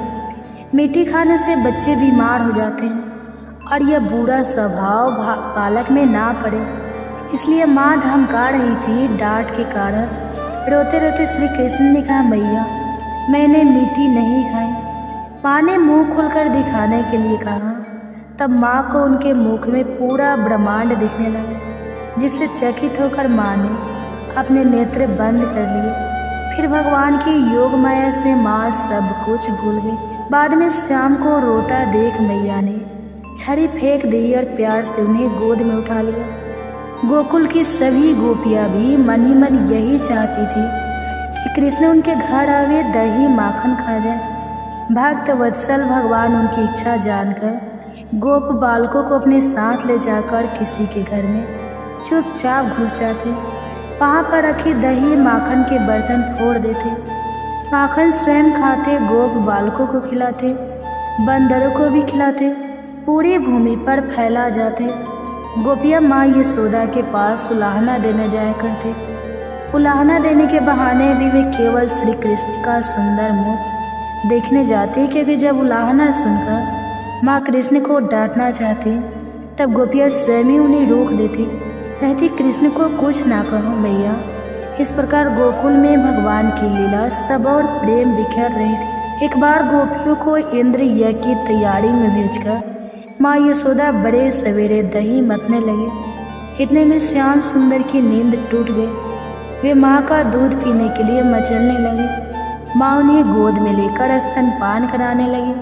मिट्टी खाने से बच्चे बीमार हो जाते हैं और यह बुरा स्वभाव बालक में ना पड़े, इसलिए माँ धमका रही थी। डांट के कारण रोते रोते श्री कृष्ण ने कहा, मैया मैंने मिट्टी नहीं खाई। माँ ने मुंह खोलकर दिखाने के लिए कहा। तब माँ को उनके मुख में पूरा ब्रह्मांड दिखने लगा, जिससे चकित होकर माँ ने अपने नेत्र बंद कर लिए। फिर भगवान की योग माया से माँ सब कुछ भूल गई। बाद में श्याम को रोता देख मैया ने छड़ी फेंक दी और प्यार से उन्हें गोद में उठा लिया। गोकुल की सभी गोपियाँ भी मन ही मन यही चाहती थी कि कृष्ण उनके घर आवे, दही माखन खा जाए। भक्त वत्सल भगवान उनकी इच्छा जानकर गोप बालकों को अपने साथ ले जाकर किसी के घर में चुपचाप घुस जाते। वहाँ पर रखी दही माखन के बर्तन फोड़ देते। माखन स्वयं खाते, गोप बालकों को खिलाते, बंदरों को भी खिलाते, पूरी भूमि पर फैला जाते। गोपियाँ माँ यशोदा के पास उलाहना देने जाया करते। उलाहना देने के बहाने भी वे केवल श्री कृष्ण का सुंदर मुख देखने जाते, क्योंकि जब उलाहना सुनकर माँ कृष्ण को डांटना चाहती तब गोपियाँ स्वयं ही उन्हें रोक देती, कहती कृष्ण को कुछ ना कहो मैया। इस प्रकार गोकुल में भगवान की लीला सब और प्रेम बिखर रही थी। एक बार गोपियों को इंद्र यज्ञ की तैयारी में भेजकर माँ यशोदा बड़े सवेरे दही मतने लगे। इतने में श्याम सुंदर की नींद टूट गई। वे माँ का दूध पीने के लिए मचलने लगे। माँ उन्हें गोद में लेकर स्तनपान कराने लगी,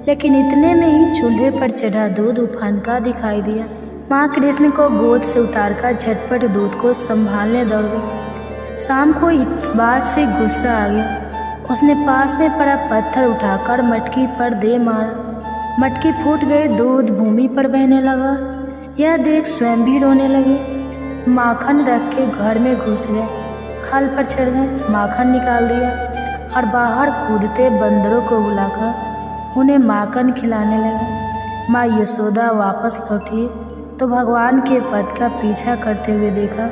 लेकिन इतने में ही चूल्हे पर चढ़ा दूध उफान का दिखाई दिया। माँ कृष्ण को गोद से उतारकर झटपट दूध को संभालने दौड़ गई। शाम को इस बात से गुस्सा आ गया। उसने पास में पड़ा पत्थर उठाकर मटकी पर दे मारा। मटकी फूट गई, दूध भूमि पर बहने लगा। यह देख स्वयं भी रोने लगे। माखन रख के घर में घुस गए, खल पर चढ़ गए, माखन निकाल दिया और बाहर कूदते बंदरों को बुलाकर उन्हें माखन खिलाने लगे। माँ यशोदा वापस लौटी तो भगवान के पद का पीछा करते हुए देखा।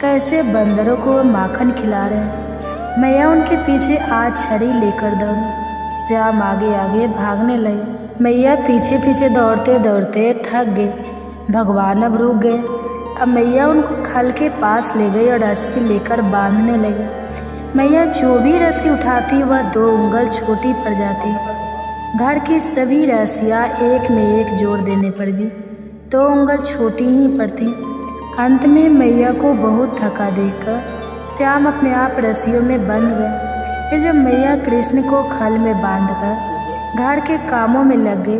कैसे बंदरों को माखन खिला रहे हैं। मैया उनके पीछे आज छड़ी लेकर दौड़ी। श्याम आगे आगे भागने लगे। मैया पीछे पीछे दौड़ते दौड़ते थक गए। भगवान अब रुक गए। अब मैया उनको खल के पास ले गई और रस्सी लेकर बांधने लगे। मैया जो भी रस्सी उठाती वह 2 उंगल छोटी पड़ जाती। घर की सभी रस्सियाँ एक में एक जोड़ देने पर भी 2 उंगल छोटी ही पड़ती। अंत में मैया को बहुत थका देखकर श्याम अपने आप रस्सियों में बंध गए। फिर जब मैया कृष्ण को खल में बांधकर घर के कामों में लग गए,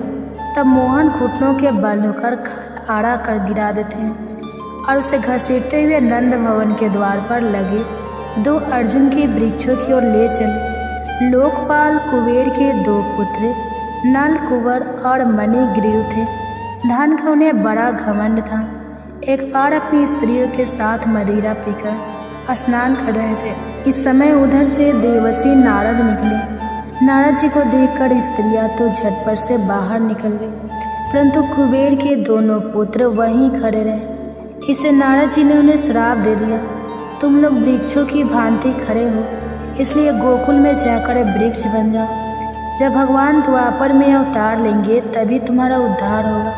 तब मोहन घुटनों के बल होकर खल आड़ा कर गिरा देते हैं और उसे घसीटते हुए नंद भवन के द्वार पर लगे 2 अर्जुन के वृक्षों की ओर ले चले। लोकपाल कुबेर के 2 पुत्र नल कुंवर और मणिग्रीव थे। धन का उन्हें बड़ा घमंड था। एक बार अपनी स्त्रियों के साथ मदिरा पीकर स्नान कर रहे थे। इस समय उधर से देवर्षि नारद निकले। नारद जी को देखकर स्त्रियां तो झटपट से बाहर निकल गई, परंतु कुबेर के दोनों पुत्र वहीं खड़े रहे। इसे नारद जी ने उन्हें श्राप दे दिया, तुम लोग वृक्षों की भांति खड़े हो, इसलिए गोकुल में जाकर वृक्ष बन जाओ। जब भगवान द्वापर में अवतार लेंगे तभी तुम्हारा उद्धार होगा।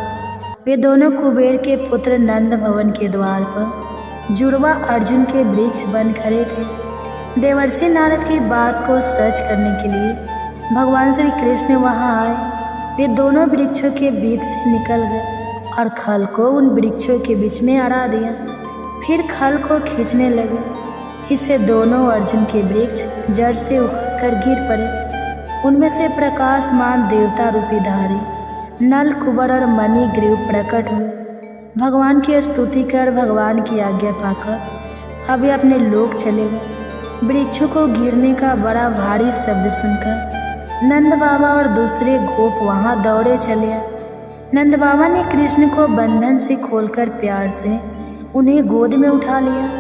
वे दोनों कुबेर के पुत्र नंद भवन के द्वार पर जुड़वा अर्जुन के वृक्ष बन खड़े थे। देवर्षि नारद की बात को सच करने के लिए भगवान श्री कृष्ण वहां आए। वे दोनों वृक्षों के बीच से निकल गए और खल को उन वृक्षों के बीच में अड़ा दिया। फिर खल को खींचने लगे। इससे दोनों अर्जुन के वृक्ष जड़ से उखड़कर गिर पड़े। उनमें से प्रकाशमान देवता रूपी धारी नल कुंवर और मणिग्रीव प्रकट हुए। भगवान की स्तुति कर भगवान की आज्ञा पाकर अब वे अपने लोक चले गए। वृक्षों को गिरने का बड़ा भारी शब्द सुनकर नंद बाबा और दूसरे गोप वहां दौड़े चले आए। नंद बाबा ने कृष्ण को बंधन से खोलकर प्यार से उन्हें गोद में उठा लिया।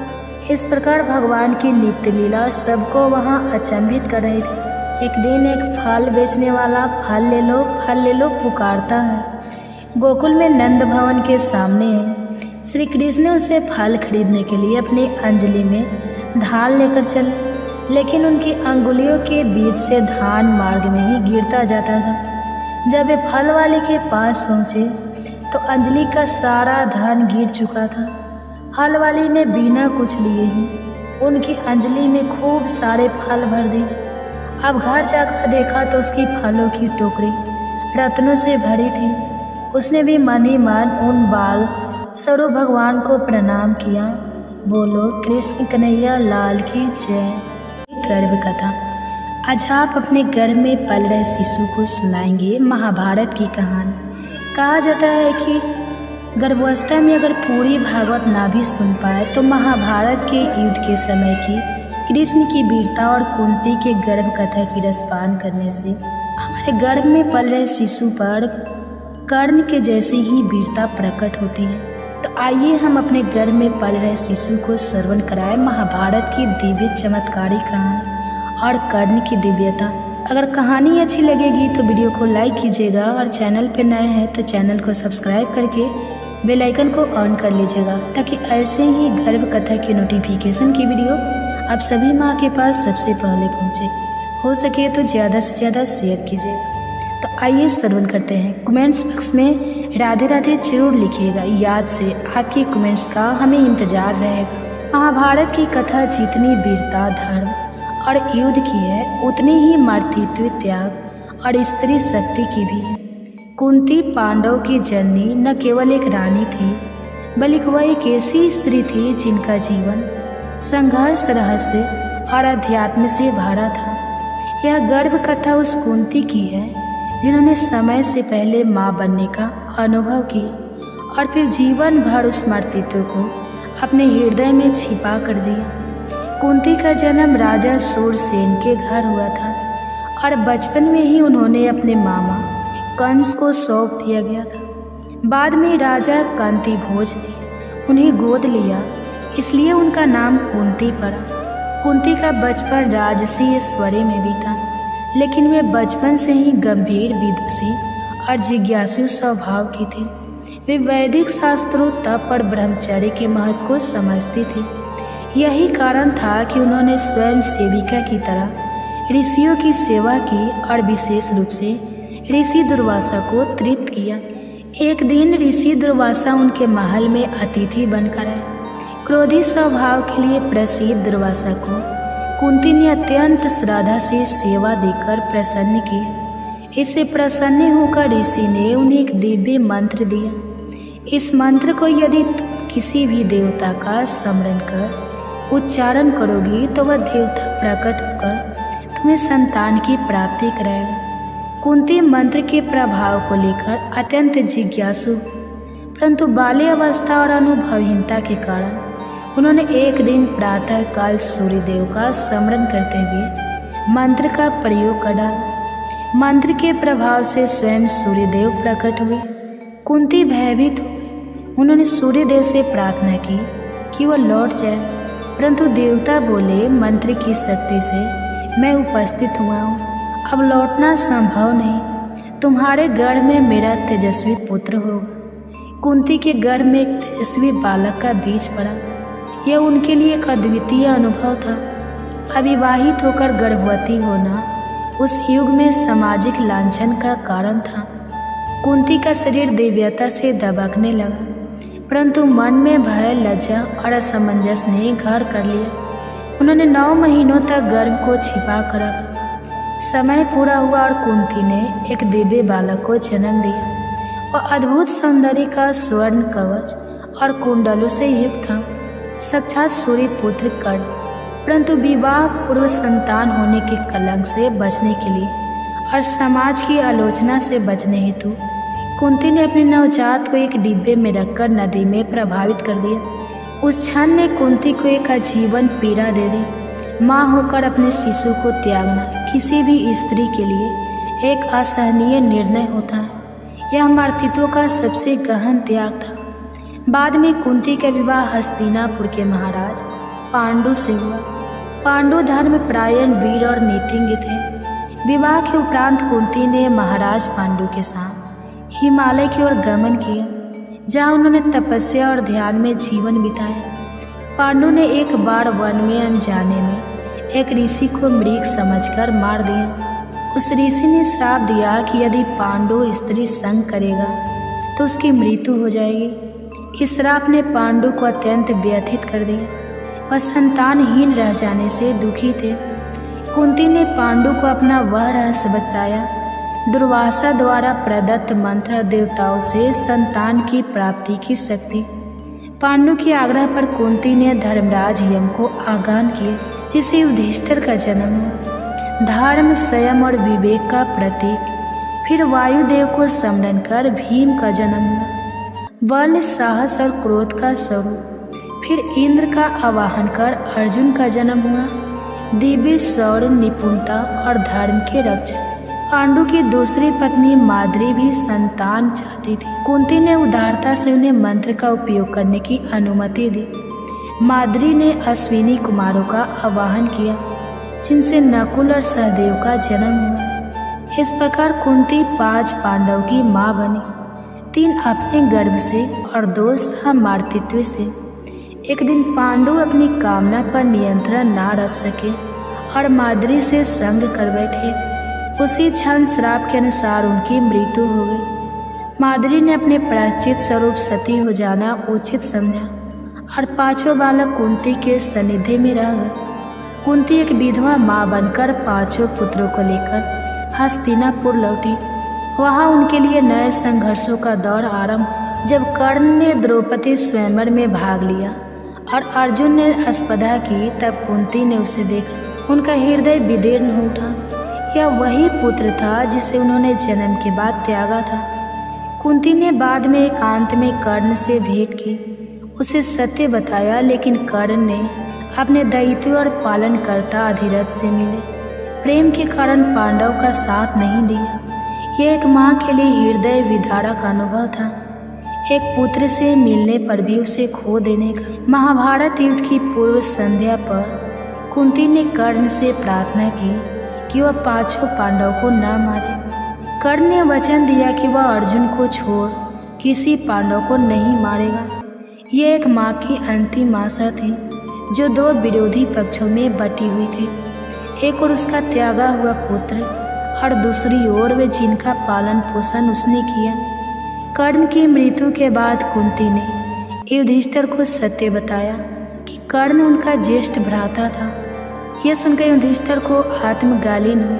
इस प्रकार भगवान की नित्य लीला सबको वहां अचंभित कर रही थी। एक दिन एक फल बेचने वाला फल ले लो पुकारता है। गोकुल में नंद भवन के सामने है। श्री कृष्ण उससे फल खरीदने के लिए अपनी अंजलि में धान लेकर चले, लेकिन उनकी अंगुलियों के बीच से धान मार्ग में ही गिरता जाता था। जब वे फल वाले के पास पहुँचे तो अंजलि का सारा धान गिर चुका था। फल वाली ने बिना कुछ लिए ही उनकी अंजलि में खूब सारे फल भर दिए। अब घर जाकर देखा तो उसकी फलों की टोकरी रत्नों से भरी थी। उसने भी मन ही मन उन बाल स्वरूप भगवान को प्रणाम किया। बोलो कृष्ण कन्हैया लाल की जय। गर्भ कथा। आज आप अपने गर्भ में पल रहे शिशु को सुनाएंगे महाभारत की कहानी। कहा जाता है कि गर्भावस्था में अगर पूरी भागवत ना भी सुन पाए तो महाभारत के युद्ध के समय की कृष्ण की वीरता और कुंती के गर्भ कथा की रसपान करने से हमारे गर्भ में पल रहे शिशु पर कर्ण के जैसी ही वीरता प्रकट होती है। तो आइए हम अपने गर्भ में पल रहे शिशु को श्रवण कराएं महाभारत की दिव्य चमत्कारी कहानी और कर्ण की दिव्यता। अगर कहानी अच्छी लगेगी तो वीडियो को लाइक कीजिएगा और चैनल पर नए हैं तो चैनल को सब्सक्राइब करके बेल आइकन को ऑन कर लीजिएगा, ताकि ऐसे ही गर्भ कथा की नोटिफिकेशन की वीडियो आप सभी माँ के पास सबसे पहले पहुँचे। हो सके तो ज़्यादा से ज़्यादा शेयर कीजिए। तो आइए श्रवण करते हैं। कमेंट्स बॉक्स में राधे राधे जरूर लिखिएगा। याद से आपकी कमेंट्स का हमें इंतज़ार रहेगा। महाभारत की कथा जितनी वीरता, धर्म और युद्ध की है उतनी ही मातृत्व, त्याग और स्त्री शक्ति की भी है। कुंती पांडव की जननी न केवल एक रानी थी, बल्कि वह एक ऐसी स्त्री थी जिनका जीवन संघर्ष, रहस्य और अध्यात्म से भरा था। यह गर्भ कथा उस कुंती की है जिन्होंने समय से पहले माँ बनने का अनुभव किया और फिर जीवन भर उस मातृत्व को अपने हृदय में छिपा कर जिया। कुंती का जन्म राजा सूरसेन के घर हुआ था और बचपन में ही उन्होंने अपने मामा कंस को सौंप दिया गया था। बाद में राजा कांति भोज ने उन्हें गोद लिया, इसलिए उनका नाम कुंती पड़ा। कुंती का बचपन राजसी ऐश्वर्य में भी था, लेकिन वे बचपन से ही गंभीर, विदुषी और जिज्ञासु स्वभाव की थी। वे वैदिक शास्त्रों, तप और ब्रह्मचर्य के महत्व को समझती थी। यही कारण था कि उन्होंने स्वयं सेविका की तरह ऋषियों की सेवा की और विशेष रूप से ऋषि दुर्वासा को तृप्त किया। एक दिन ऋषि दुर्वासा उनके महल में अतिथि बनकर आए। क्रोधी स्वभाव के लिए प्रसिद्ध दुर्वासा को कुंती ने अत्यंत श्रद्धा से सेवा देकर प्रसन्न किया। इससे प्रसन्न होकर ऋषि ने उन्हें एक दिव्य मंत्र दिया। इस मंत्र को यदि तुम किसी भी देवता का स्मरण कर उच्चारण करोगी तो वह देवता प्रकट होकर तुम्हें संतान की प्राप्ति कराएगा। कुंती मंत्र के प्रभाव को लेकर अत्यंत जिज्ञासु, परंतु बाल्य अवस्था और अनुभवहीनता के कारण उन्होंने एक दिन प्रातः काल सूर्यदेव का स्मरण करते हुए मंत्र का प्रयोग कर डाला। मंत्र के प्रभाव से स्वयं सूर्यदेव प्रकट हुए। कुंती भयभीत हो गई। उन्होंने सूर्यदेव से प्रार्थना की कि वह लौट जाए, परंतु देवता बोले, मंत्र की शक्ति से मैं उपस्थित हुआ हूँ, अब लौटना संभव नहीं। तुम्हारे गर्भ में मेरा तेजस्वी पुत्र होगा। कुंती के गर्भ में एक तेजस्वी बालक का बीज पड़ा। यह उनके लिए एक अद्वितीय अनुभव था। अविवाहित होकर गर्भवती होना उस युग में सामाजिक लांछन का कारण था। कुंती का शरीर दिव्यता से दबकने लगा, परंतु मन में भय, लज्जा और असमंजस ने घर कर लिया। उन्होंने 9 महीनों तक गर्भ को छिपा कर रखा। समय पूरा हुआ और कुंती ने एक दिव्य बालक को जन्म दिया। वह अद्भुत सौंदर्य का स्वर्ण कवच और कुंडलों से युक्त था, साक्षात सूर्य पुत्र कर्ण। परंतु विवाह पूर्व संतान होने के कलंक से बचने के लिए और समाज की आलोचना से बचने हेतु कुंती ने अपने नवजात को एक डिब्बे में रखकर नदी में प्रभावित कर दिया। उस क्षण ने कुंती को एक आजीवन पीड़ा दे दी। माँ होकर अपने शिशु को त्यागना किसी भी स्त्री के लिए एक असहनीय निर्णय होता है। यह मातृत्व का सबसे गहन त्याग था। बाद में कुंती का विवाह हस्तिनापुर के महाराज पांडु से हुआ। पांडु धर्मपरायण, वीर और नीतिज्ञ थे। विवाह के उपरांत कुंती ने महाराज पांडु के साथ हिमालय की ओर गमन किया, जहाँ उन्होंने तपस्या और ध्यान में जीवन बिताया। पांडु ने एक बार वन में अनजाने में एक ऋषि को मृग समझकर मार दिया। उस ऋषि ने श्राप दिया कि यदि पांडु स्त्री संग करेगा तो उसकी मृत्यु हो जाएगी। इस श्राप ने पांडु को अत्यंत व्यथित कर दिया। वह संतानहीन रह जाने से दुखी थे। कुंती ने पांडु को अपना वह रहस्य बताया। दुर्वासा द्वारा प्रदत्त मंत्र देवताओं से संतान की प्राप्ति की शक्ति। पांडु के आग्रह पर कुंती ने धर्मराज यम को आगान किया, जिसे युधिष्ठिर का जन्म हुआ। धर्म, संयम और विवेक का प्रतीक। फिर वायुदेव को स्मरण कर भीम का जन्म हुआ, बल, साहस और क्रोध का स्वरूप। फिर इंद्र का आवाहन कर अर्जुन का जन्म हुआ, दिव्य शौर्य, निपुणता और धर्म के रक्षक। पांडु की दूसरी पत्नी माद्री भी संतान चाहती थी। कुंती ने उदारता से उन्हें मंत्र का उपयोग करने की अनुमति दी। माद्री ने अश्विनी कुमारों का आवाहन किया, जिनसे नकुल और सहदेव का जन्म हुआ। इस प्रकार कुंती 5 पांडव की माँ बनी, 3 अपने गर्भ से और 2 सहमातृत्व से। एक दिन पांडु अपनी कामना पर नियंत्रण ना रख सके और माद्री से संग कर बैठे। उसी क्षण श्राप के अनुसार उनकी मृत्यु हो गई। माद्री ने अपने प्रायश्चित स्वरूप सती हो जाना उचित समझा और 5 बालक कुंती के सानिध्य में रह गए। कुंती एक विधवा माँ बनकर 5 पुत्रों को लेकर हस्तिनापुर लौटी। वहाँ उनके लिए नए संघर्षों का दौर आरंभ। जब कर्ण ने द्रौपदी स्वयंवर में भाग लिया और अर्जुन ने स्पर्धा की, तब कुंती ने उसे देखा। उनका हृदय विदीर्ण हो उठा। यह वही पुत्र था जिसे उन्होंने जन्म के बाद त्यागा था। कुंती ने बाद में एकांत में कर्ण से भेंट की, उसे सत्य बताया, लेकिन कर्ण ने अपने दैत्य और पालनकर्ता अधिरथ से मिले। प्रेम के कारण पांडव का साथ नहीं दिया। यह एक माँ के लिए हृदय विदारक अनुभव था, एक पुत्र से मिलने पर भी उसे खो देने का। महाभारत युद्ध की पूर्व संध्या पर कुंती ने कर्ण से प्रार्थना की कि वह 5 पांडव को न मारे। कर्ण ने वचन दिया कि वह अर्जुन को छोड़ किसी पांडव को नहीं मारेगा। यह एक माँ की अंतिम आशा थी। जो दो विरोधी पक्षों में बटी हुई थी, एक और उसका त्यागा हुआ पुत्र और दूसरी ओर वे जिनका पालन पोषण उसने किया। कर्ण की मृत्यु के बाद कुंती ने युधिष्ठिर को सत्य बताया कि कर्ण उनका ज्येष्ठ भ्राता था। यह सुनकर युधिष्ठिर को आत्मगालीन हुई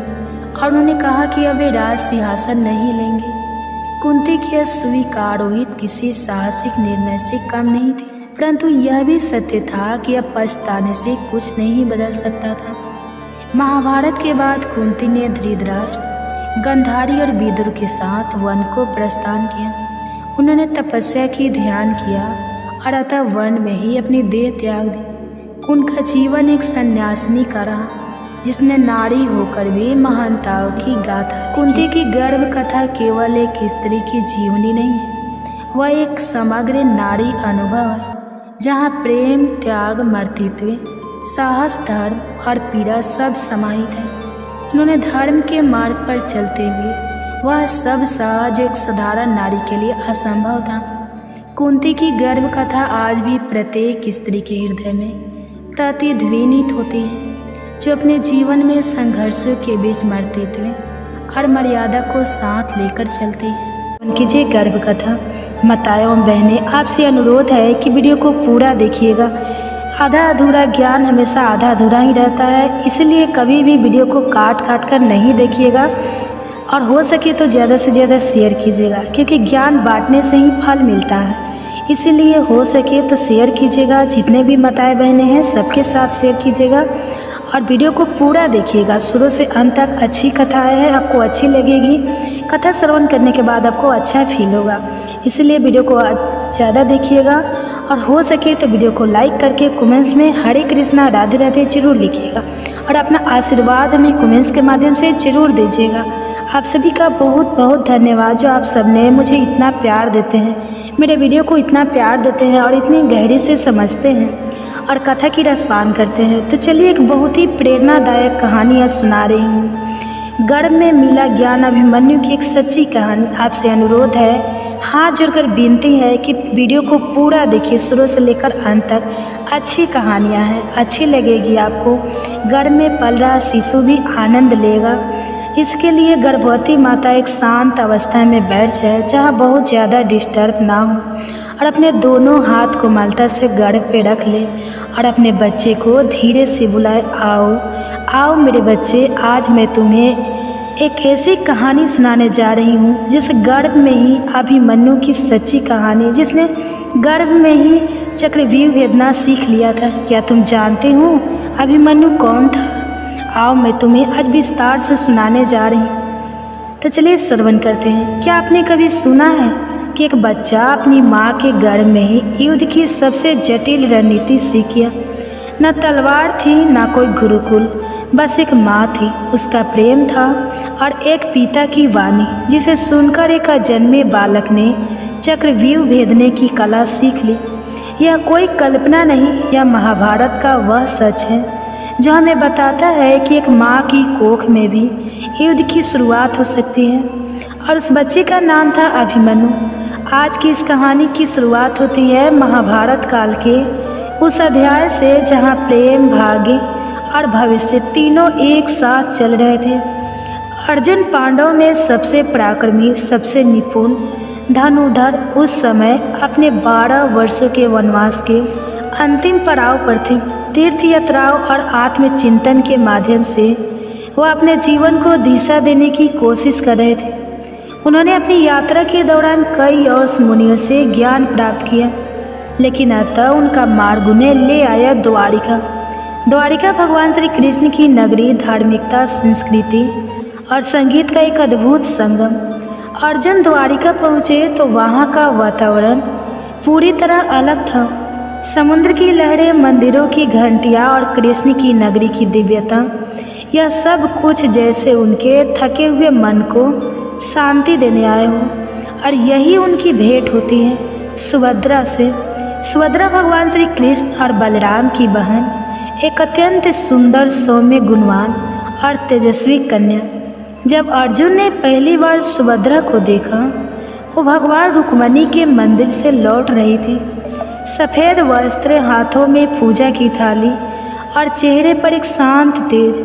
और उन्होंने कहा कि अब वे राज सिंहासन नहीं लेंगे। कुंती की स्वीकार उचित किसी साहसिक निर्णय से कम नहीं थी, परंतु यह भी सत्य था कि अब पछताने से कुछ नहीं बदल सकता था। महाभारत के बाद कुंती ने धृतराष्ट्र, गांधारी और विदुर के साथ वन को प्रस्थान किया। उन्होंने तपस्या की, ध्यान किया और अतः वन में ही अपनी देह त्याग दी। उनका जीवन एक सन्यासिनी का रहा, जिसने नारी होकर भी महानताओं की गाथा। कुंती की गर्भ कथा केवल एक स्त्री की जीवनी नहीं है, वह एक समग्र नारी अनुभव है, जहाँ प्रेम, त्याग, मर्तित्व, साहस, धर्म और पीड़ा सब समाहित है। उन्होंने धर्म के मार्ग पर चलते हुए वह सब सहज एक साधारण नारी के लिए असंभव था। कुंती की गर्भ कथा आज भी प्रत्येक स्त्री के हृदय में प्रतिध्वनित होती है, जो अपने जीवन में संघर्षों के बीच मर्तित्व और मर्यादा को साथ लेकर चलती है। उनकी जे गर्भ कथा माताओं बहनें, आपसे अनुरोध है कि वीडियो को पूरा देखिएगा। आधा अधूरा ज्ञान हमेशा आधा अधूरा ही रहता है, इसलिए कभी भी वीडियो को काट कर नहीं देखिएगा और हो सके तो ज़्यादा से ज़्यादा शेयर कीजिएगा, क्योंकि ज्ञान बांटने से ही फल मिलता है। इसीलिए हो सके तो शेयर कीजिएगा, जितने भी माताएं बहनें हैं सबके साथ शेयर कीजिएगा और वीडियो को पूरा देखिएगा शुरू से अंत तक। अच्छी कथाएं हैं, आपको अच्छी लगेगी। कथा श्रवण करने के बाद आपको अच्छा फील होगा, इसलिए वीडियो को ज़्यादा देखिएगा और हो सके तो वीडियो को लाइक करके कमेंट्स में हरे कृष्णा राधे राधे जरूर लिखिएगा और अपना आशीर्वाद हमें कमेंट्स के माध्यम से जरूर दीजिएगा। आप सभी का बहुत बहुत धन्यवाद, जो आप सबने मुझे इतना प्यार देते हैं, मेरे वीडियो को इतना प्यार देते हैं और इतनी गहरे से समझते हैं और कथा की रसपान करते हैं। तो चलिए एक बहुत ही प्रेरणादायक कहानी आज सुना रही हूँ। गर्भ में मिला ज्ञान, अभिमन्यु की एक सच्ची कहानी। आपसे अनुरोध है, हाथ जोड़कर विनती है कि वीडियो को पूरा देखिए शुरू से लेकर अंत तक। अच्छी कहानियाँ हैं, अच्छी लगेगी आपको। गर्भ में पल रहा शिशु भी आनंद लेगा। इसके लिए गर्भवती माता एक शांत अवस्था में बैठ जाए, जहाँ बहुत ज़्यादा डिस्टर्ब ना हो, और अपने दोनों हाथ को मलता से गर्भ पे रख ले और अपने बच्चे को धीरे से बुलाए, आओ आओ मेरे बच्चे, आज मैं तुम्हें एक ऐसी कहानी सुनाने जा रही हूँ जिस गर्भ में ही अभिमन्यु की सच्ची कहानी, जिसने गर्भ में ही चक्रव्यूह वेदना सीख लिया था। क्या तुम जानते हो अभिमन्यु कौन था? आओ मैं तुम्हें आज विस्तार से सुनाने जा रही हूँ। तो चलिए श्रवण करते हैं। क्या आपने कभी सुना है कि एक बच्चा अपनी माँ के गर्भ में ही युद्ध की सबसे जटिल रणनीति सीख गया? न तलवार थी, न कोई गुरुकुल, बस एक माँ थी, उसका प्रेम था और एक पिता की वाणी, जिसे सुनकर एक अजन्मे बालक ने चक्रव्यूह भेदने की कला सीख ली। यह कोई कल्पना नहीं, यह महाभारत का वह सच है जो हमें बताता है कि एक माँ की कोख में भी युद्ध की शुरुआत हो सकती है। और उस बच्चे का नाम था अभिमन्यु। आज की इस कहानी की शुरुआत होती है महाभारत काल के उस अध्याय से, जहाँ प्रेम, भाग्य और भविष्य तीनों एक साथ चल रहे थे। अर्जुन पांडवों में सबसे पराक्रमी, सबसे निपुण धनुर्धर उस समय अपने 12 वर्षों के वनवास के अंतिम पड़ाव पर थे। तीर्थ यात्राओं और आत्मचिंतन के माध्यम से वह अपने जीवन को दिशा देने की कोशिश कर रहे थे। उन्होंने अपनी यात्रा के दौरान कई यश मुनियों से ज्ञान प्राप्त किया, लेकिन अतः उनका मार्ग उन्हें ले आया द्वारिका। द्वारिका भगवान श्री कृष्ण की नगरी, धार्मिकता, संस्कृति और संगीत का एक अद्भुत संगम। अर्जुन द्वारिका पहुँचे तो वहाँ का वातावरण पूरी तरह अलग था। समुद्र की लहरें, मंदिरों की घंटियाँ और कृष्ण की नगरी की दिव्यता, यह सब कुछ जैसे उनके थके हुए मन को शांति देने आए हो। और यही उनकी भेंट होती है सुभद्रा से। सुभद्रा भगवान श्री कृष्ण और बलराम की बहन, एक अत्यंत सुंदर, सौम्य, गुणवान और तेजस्वी कन्या। जब अर्जुन ने पहली बार सुभद्रा को देखा, वो भगवान रुक्मणी के मंदिर से लौट रही थी। सफ़ेद वस्त्र, हाथों में पूजा की थाली और चेहरे पर एक शांत तेज।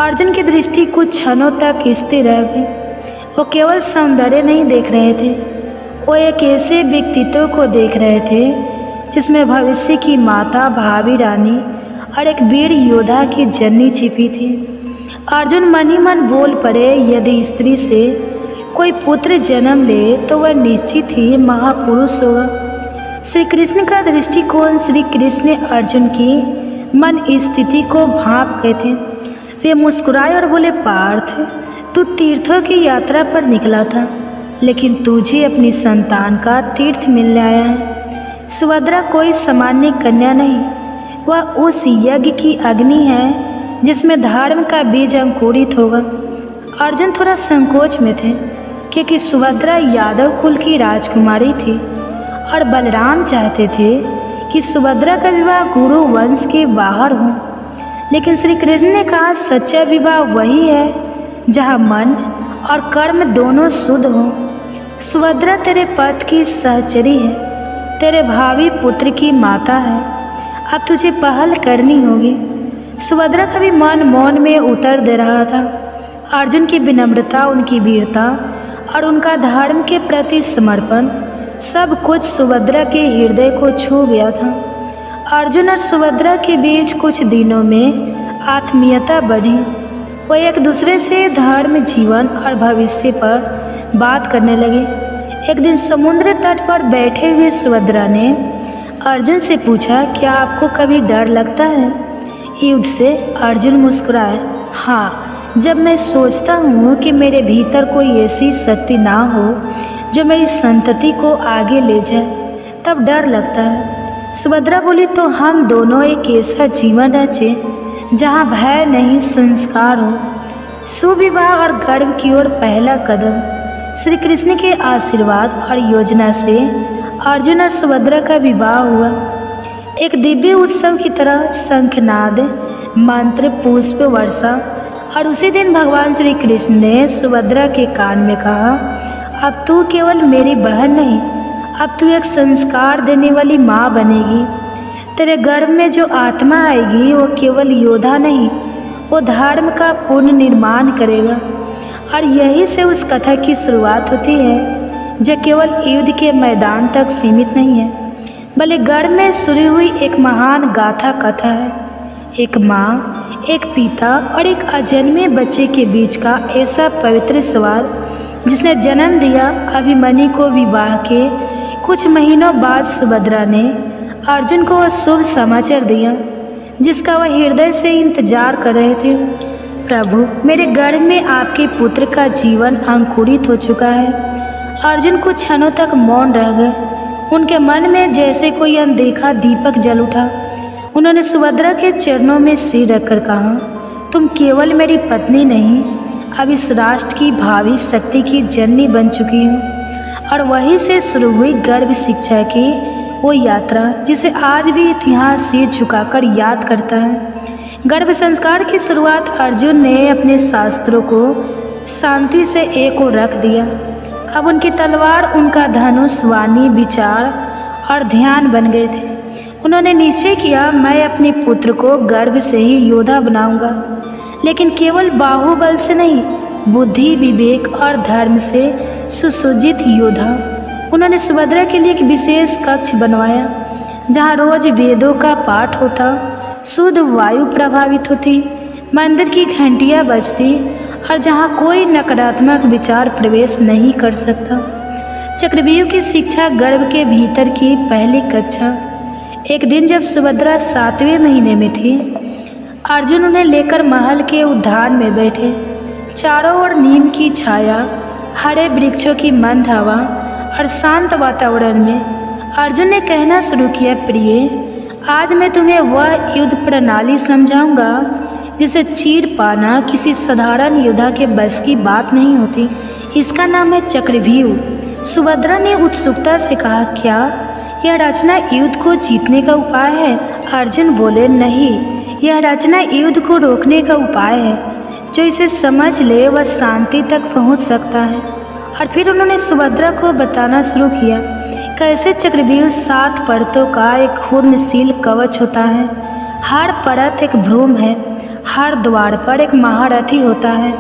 अर्जुन की दृष्टि कुछ क्षणों तक स्थिर रह गई। वो केवल सौंदर्य नहीं देख रहे थे, वो एक ऐसे व्यक्तित्व को देख रहे थे जिसमें भविष्य की माता, भावी रानी और एक वीर योद्धा की जननी छिपी थी। अर्जुन मन ही मन बोल पड़े, यदि स्त्री से कोई पुत्र जन्म ले तो वह निश्चित ही महापुरुष होगा। श्री कृष्ण का दृष्टिकोण, श्री कृष्ण अर्जुन की मन स्थिति को भांप गए थे। वे मुस्कुराए और बोले, पार्थ, तू तीर्थों की यात्रा पर निकला था, लेकिन तुझे अपनी संतान का तीर्थ मिलने आया है। सुभद्रा कोई सामान्य कन्या नहीं, वह उस यज्ञ की अग्नि है जिसमें धर्म का बीज अंकुरित होगा। अर्जुन थोड़ा संकोच में थे, क्योंकि सुभद्रा यादव कुल की राजकुमारी थी और बलराम चाहते थे कि सुभद्रा का विवाह गुरु वंश के बाहर हो। लेकिन श्री कृष्ण ने कहा, सच्चा विवाह वही है जहाँ मन और कर्म दोनों शुद्ध हो। सुभद्रा तेरे पति की सहचरी है, तेरे भावी पुत्र की माता है। अब तुझे पहल करनी होगी। सुभद्रा का भी मन मौन में उतर दे रहा था। अर्जुन की विनम्रता, उनकी वीरता और उनका धर्म के प्रति समर्पण, सब कुछ सुभद्रा के हृदय को छू गया था। अर्जुन और सुभद्रा के बीच कुछ दिनों में आत्मीयता बढ़ी। वो एक दूसरे से धर्म, जीवन और भविष्य पर बात करने लगे। एक दिन समुद्र तट पर बैठे हुए सुभद्रा ने अर्जुन से पूछा, क्या आपको कभी डर लगता है युद्ध से? अर्जुन मुस्कुराए, हाँ, जब मैं सोचता हूँ कि मेरे भीतर कोई ऐसी शक्ति ना हो जो मेरी संतति को आगे ले जाए, तब डर लगता है। सुभद्रा बोली, तो हम दोनों एक ऐसा जीवन रचे जहाँ भय नहीं, संस्कार हो। सुविवाह और गर्व की ओर पहला कदम। श्री कृष्ण के आशीर्वाद और योजना से अर्जुन और सुभद्रा का विवाह हुआ। एक दिव्य उत्सव की तरह शंखनाद, मंत्र, पुष्प वर्षा। और उसी दिन भगवान श्री कृष्ण ने सुभद्रा के कान में कहा, अब तू केवल मेरी बहन नहीं, अब तू एक संस्कार देने वाली माँ बनेगी। तेरे गर्भ में जो आत्मा आएगी वो केवल योद्धा नहीं, वो धर्म का पुनर्निर्माण करेगा। और यही से उस कथा की शुरुआत होती है जो केवल युद्ध के मैदान तक सीमित नहीं है, बल्कि गर्भ में शुरू हुई एक महान गाथा कथा है। एक माँ, एक पिता और एक अजन्मे बच्चे के बीच का ऐसा पवित्र संवाद जिसने जन्म दिया अभिमन्यु को। विवाह के कुछ महीनों बाद सुभद्रा ने अर्जुन को वह शुभ समाचार दिया जिसका वह हृदय से इंतजार कर रहे थे। प्रभु, मेरे गर्भ में आपके पुत्र का जीवन अंकुरित हो चुका है। अर्जुन कुछ क्षणों तक मौन रह गए। उनके मन में जैसे कोई अनदेखा दीपक जल उठा। उन्होंने सुभद्रा के चरणों में सिर रखकर कहा, तुम केवल मेरी पत्नी नहीं, अब इस राष्ट्र की भावी शक्ति की जननी बन चुकी हो। और वहीं से शुरू हुई गर्भ शिक्षा की वो यात्रा जिसे आज भी इतिहास सिर झुकाकर याद करता है। गर्भ संस्कार की शुरुआत अर्जुन ने अपने शास्त्रों को शांति से एक ओर रख दिया। अब उनकी तलवार, उनका धनुष, वाणी, विचार और ध्यान बन गए थे। उन्होंने निश्चय किया, मैं अपने पुत्र को गर्भ से ही योद्धा बनाऊंगा, लेकिन केवल बाहुबल से नहीं, बुद्धि, विवेक और धर्म से सुसज्जित योद्धा। उन्होंने सुभद्रा के लिए एक विशेष कक्ष बनवाया जहाँ रोज वेदों का पाठ होता, शुद्ध वायु प्रभावित होती, मंदिर की घंटियाँ बजती और जहाँ कोई नकारात्मक विचार प्रवेश नहीं कर सकता। चक्रव्यूह की शिक्षा, गर्भ के भीतर की पहली कक्षा। एक दिन जब सुभद्रा 7वें महीने में थी, अर्जुन उन्हें लेकर महल के उद्यान में बैठे। चारों ओर नीम की छाया, हरे वृक्षों की मंद हवा और शांत वातावरण में अर्जुन ने कहना शुरू किया, प्रिय, आज मैं तुम्हें वह युद्ध प्रणाली समझाऊंगा जिसे चीर पाना किसी साधारण योद्धा के बस की बात नहीं होती। इसका नाम है चक्रव्यूह। सुभद्रा ने उत्सुकता से कहा, क्या यह रचना युद्ध को जीतने का उपाय है? अर्जुन बोले, नहीं, यह रचना युद्ध को रोकने का उपाय है। जो इसे समझ ले वह शांति तक पहुंच सकता है। और फिर उन्होंने सुभद्रा को बताना शुरू किया कैसे चक्रव्यूह 7 परतों का एक घूर्णशील कवच होता है। हर परत एक भ्रूण है, हर द्वार पर एक महारथी होता है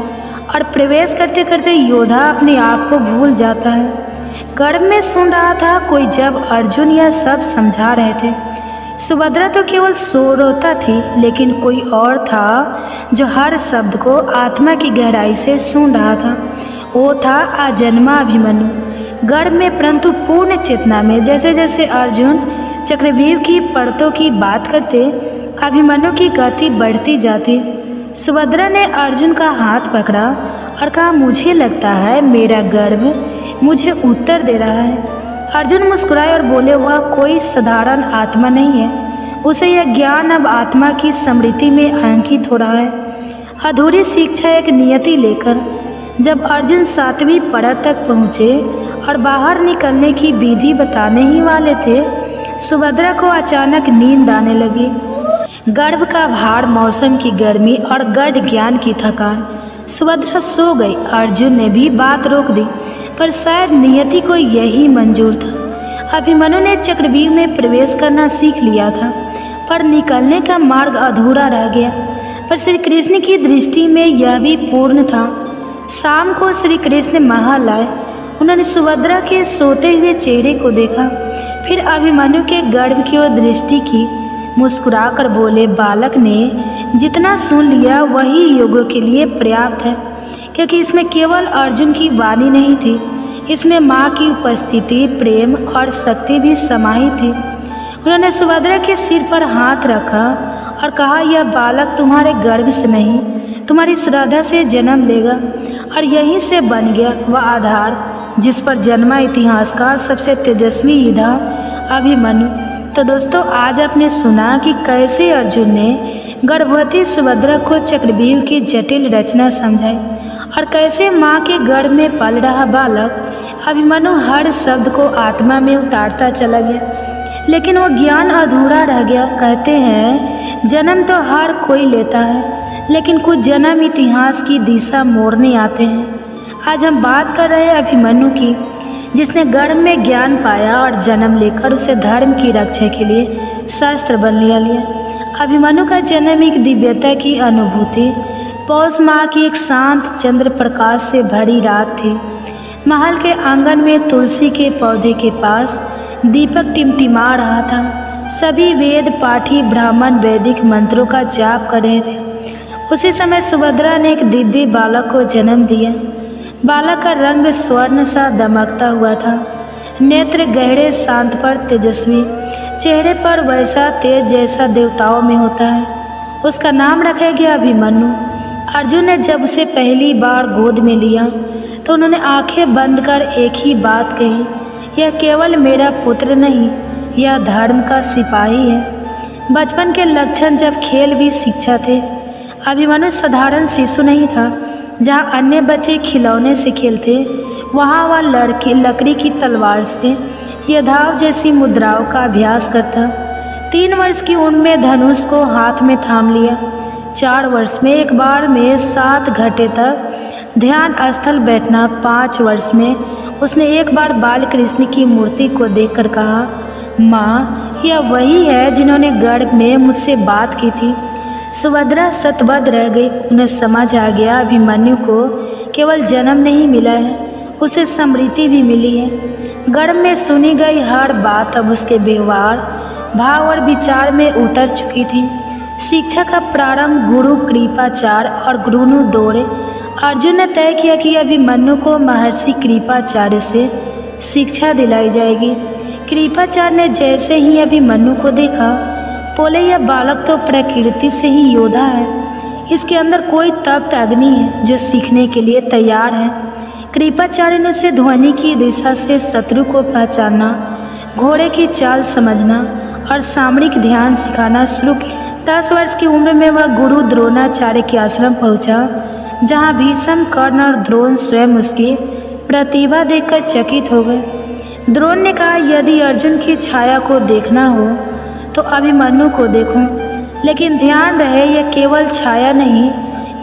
और प्रवेश करते करते योद्धा अपने आप को भूल जाता है। गर्भ में सुन रहा था कोई जब अर्जुन यह सब समझा रहे थे। सुभद्रा तो केवल श्रोता थी, लेकिन कोई और था जो हर शब्द को आत्मा की गहराई से सुन रहा था। वो था अजन्मा अभिमन्यु, गर्भ में परंतु पूर्ण चेतना में। जैसे जैसे अर्जुन चक्रव्यूह की परतों की बात करते, अभिमन्यु की गति बढ़ती जाती। सुभद्रा ने अर्जुन का हाथ पकड़ा और कहा, मुझे लगता है मेरा गर्भ मुझे उत्तर दे रहा है। अर्जुन मुस्कुराए और बोले, वह कोई साधारण आत्मा नहीं है, उसे यह ज्ञान अब आत्मा की स्मृति में अंकित हो रहा है। अधूरी शिक्षा एक नियति लेकर जब अर्जुन 7वीं परत तक पहुँचे और बाहर निकलने की विधि बताने ही वाले थे, सुभद्रा को अचानक नींद आने लगी। गर्भ का भार, मौसम की गर्मी और गढ़ ज्ञान की थकान, सुभद्रा सो गई। अर्जुन ने भी बात रोक दी, पर शायद नियति को यही मंजूर था। अभिमन्यु ने चक्रव्यूह में प्रवेश करना सीख लिया था, पर निकलने का मार्ग अधूरा रह गया। पर श्री कृष्ण की दृष्टि में यह भी पूर्ण था। शाम को श्री कृष्ण महल आए। उन्होंने सुभद्रा के सोते हुए चेहरे को देखा, फिर अभिमन्यु के गर्भ की ओर दृष्टि की। मुस्कुराकर बोले, बालक ने जितना सुन लिया वही योगों के लिए पर्याप्त है, क्योंकि इसमें केवल अर्जुन की वाणी नहीं थी, इसमें माँ की उपस्थिति, प्रेम और शक्ति भी समाहित थी। उन्होंने सुभद्रा के सिर पर हाथ रखा और कहा, यह बालक तुम्हारे गर्भ से नहीं, तुम्हारी श्रद्धा से जन्म लेगा और यहीं से बन गया वह आधार जिस पर जन्मा इतिहास का सबसे तेजस्वी योद्धा अभिमन्यु। तो दोस्तों, आज आपने सुना कि कैसे अर्जुन ने गर्भवती सुभद्रा को चक्रव्यूह की जटिल रचना समझाई और कैसे माँ के गर्भ में पल रहा बालक अभिमन्यु हर शब्द को आत्मा में उतारता चला गया, लेकिन वो ज्ञान अधूरा रह गया। कहते हैं जन्म तो हर कोई लेता है, लेकिन कुछ जन्म इतिहास की दिशा मोड़ने आते हैं। आज हम बात कर रहे हैं अभिमन्यु की, जिसने गर्भ में ज्ञान पाया और जन्म लेकर उसे धर्म की रक्षा के लिए शस्त्र बन लिया। अभिमन्यु का जन्म एक दिव्यता की अनुभूति। पौष माह की एक शांत चंद्र प्रकाश से भरी रात थी। महल के आंगन में तुलसी के पौधे के पास दीपक टिमटिमा रहा था। सभी वेद पाठी ब्राह्मण वैदिक मंत्रों का जाप कर रहे थे। उसी समय सुभद्रा ने एक दिव्य बालक को जन्म दिया। बालक का रंग स्वर्ण सा दमकता हुआ था, नेत्र गहरे, शांत पर तेजस्वी, चेहरे पर वैसा तेज जैसा देवताओं में होता है। उसका नाम रखा गया अभिमन्यु। अर्जुन ने जब उसे पहली बार गोद में लिया तो उन्होंने आंखें बंद कर एक ही बात कही, यह केवल मेरा पुत्र नहीं, यह धर्म का सिपाही है। बचपन के लक्षण जब खेल भी शिक्षा थे। अभिमन्यु साधारण शिशु नहीं था। जहाँ अन्य बच्चे खिलौने से खेलते, वहाँ वह लकड़ी की तलवार से योद्धाओं जैसी मुद्राओं का अभ्यास करता। 3 वर्ष की उम्र में धनुष को हाथ में थाम लिया। 4 वर्ष में एक बार में 7 घंटे तक ध्यान स्थल बैठना। 5 वर्ष में उसने एक बार बाल कृष्ण की मूर्ति को देखकर कहा, माँ, यह वही है जिन्होंने गर्भ में मुझसे बात की थी। सुभद्रा सतबद्ध रह गई। उन्हें समझ आ गया अभिमन्यु को केवल जन्म नहीं मिला है, उसे स्मृति भी मिली है। गर्भ में सुनी गई हर बात अब उसके व्यवहार, भाव और विचार में उतर चुकी थी। शिक्षा का प्रारंभ गुरु कृपाचार्य और गुरु दौरे। अर्जुन ने तय किया कि अभिमन्यु को महर्षि कृपाचार्य से शिक्षा दिलाई जाएगी। कृपाचार्य ने जैसे ही अभिमन्यु को देखा बोले, यह बालक तो प्रकृति से ही योद्धा है, इसके अंदर कोई तप्त अग्नि है जो सीखने के लिए तैयार है। कृपाचार्य ने उसे ध्वनि की दिशा से शत्रु को पहचानना, घोड़े की चाल समझना और सामरिक ध्यान सिखाना शुरू किया। 10 वर्ष की उम्र में वह गुरु द्रोणाचार्य के आश्रम पहुंचा, जहां भीष्म, कर्ण और द्रोण स्वयं उसकी प्रतिभा देखकर चकित हो गए। द्रोण ने कहा, यदि अर्जुन की छाया को देखना हो तो अभिमन्यु को देखो, लेकिन ध्यान रहे यह केवल छाया नहीं,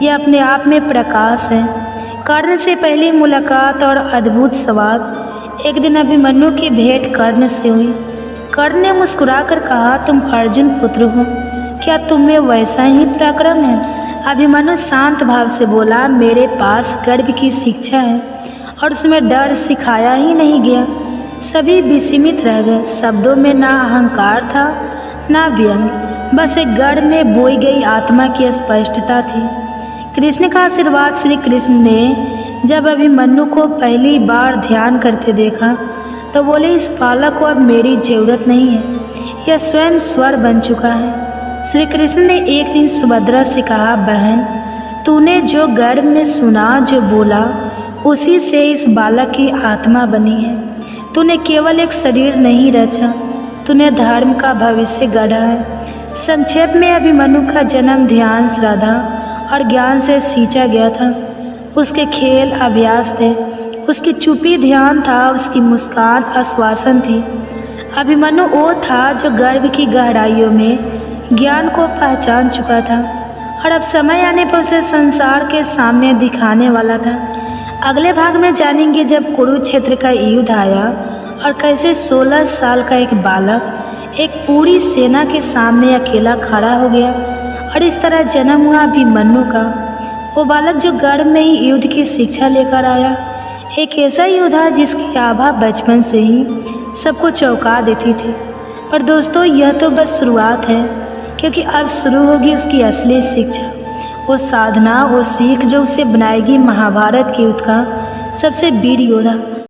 यह अपने आप में प्रकाश है। कर्ण से पहली मुलाकात और अद्भुत संवाद एक दिन अभिमन्यु की भेंट कर्ण से हुई। कर्ण ने मुस्कुराकर कहा, तुम अर्जुन पुत्र हो, क्या तुम में वैसा ही पराक्रम है? अभिमन्यु शांत भाव से बोला, मेरे पास गर्व की शिक्षा है और उसमें डर सिखाया ही नहीं गया। सभी विस्मित रह गए। शब्दों में ना अहंकार था ना व्यंग, बस एक गर्भ में बोई गई आत्मा की स्पष्टता थी। कृष्ण का आशीर्वाद। श्री कृष्ण ने जब अभिमन्यु को पहली बार ध्यान करते देखा तो बोले, इस बालक को अब मेरी जरूरत नहीं है, यह स्वयं स्वर बन चुका है। श्री कृष्ण ने एक दिन सुभद्रा से कहा, बहन, तूने जो गर्भ में सुना, जो बोला, उसी से इस बालक की आत्मा बनी है। तूने केवल एक शरीर नहीं रचा, तूने धर्म का भविष्य गढ़ा है। संक्षेप में अभिमन्यु का जन्म ध्यान, श्रद्धा और ज्ञान से सींचा गया था। उसके खेल अभ्यास थे, उसकी चुप्पी ध्यान था, उसकी मुस्कान आश्वासन थी। अभिमन्यु वो था जो गर्भ की गहराइयों में ज्ञान को पहचान चुका था और अब समय आने पर उसे संसार के सामने दिखाने वाला था। अगले भाग में जानेंगे जब कुरुक्षेत्र का युद्ध आया और कैसे 16 साल का एक बालक एक पूरी सेना के सामने अकेला खड़ा हो गया और इस तरह जन्म हुआ अभिमन्यु का। वो बालक जो गर्भ में ही युद्ध की शिक्षा लेकर आया, एक ऐसा योद्धा जिसकी आभा बचपन से ही सबको चौंका देती थी। पर दोस्तों, यह तो बस शुरुआत है, क्योंकि अब शुरू होगी उसकी असली शिक्षा, वो साधना, वो सीख जो उसे बनाएगी महाभारत के युद्ध का सबसे वीर योद्धा।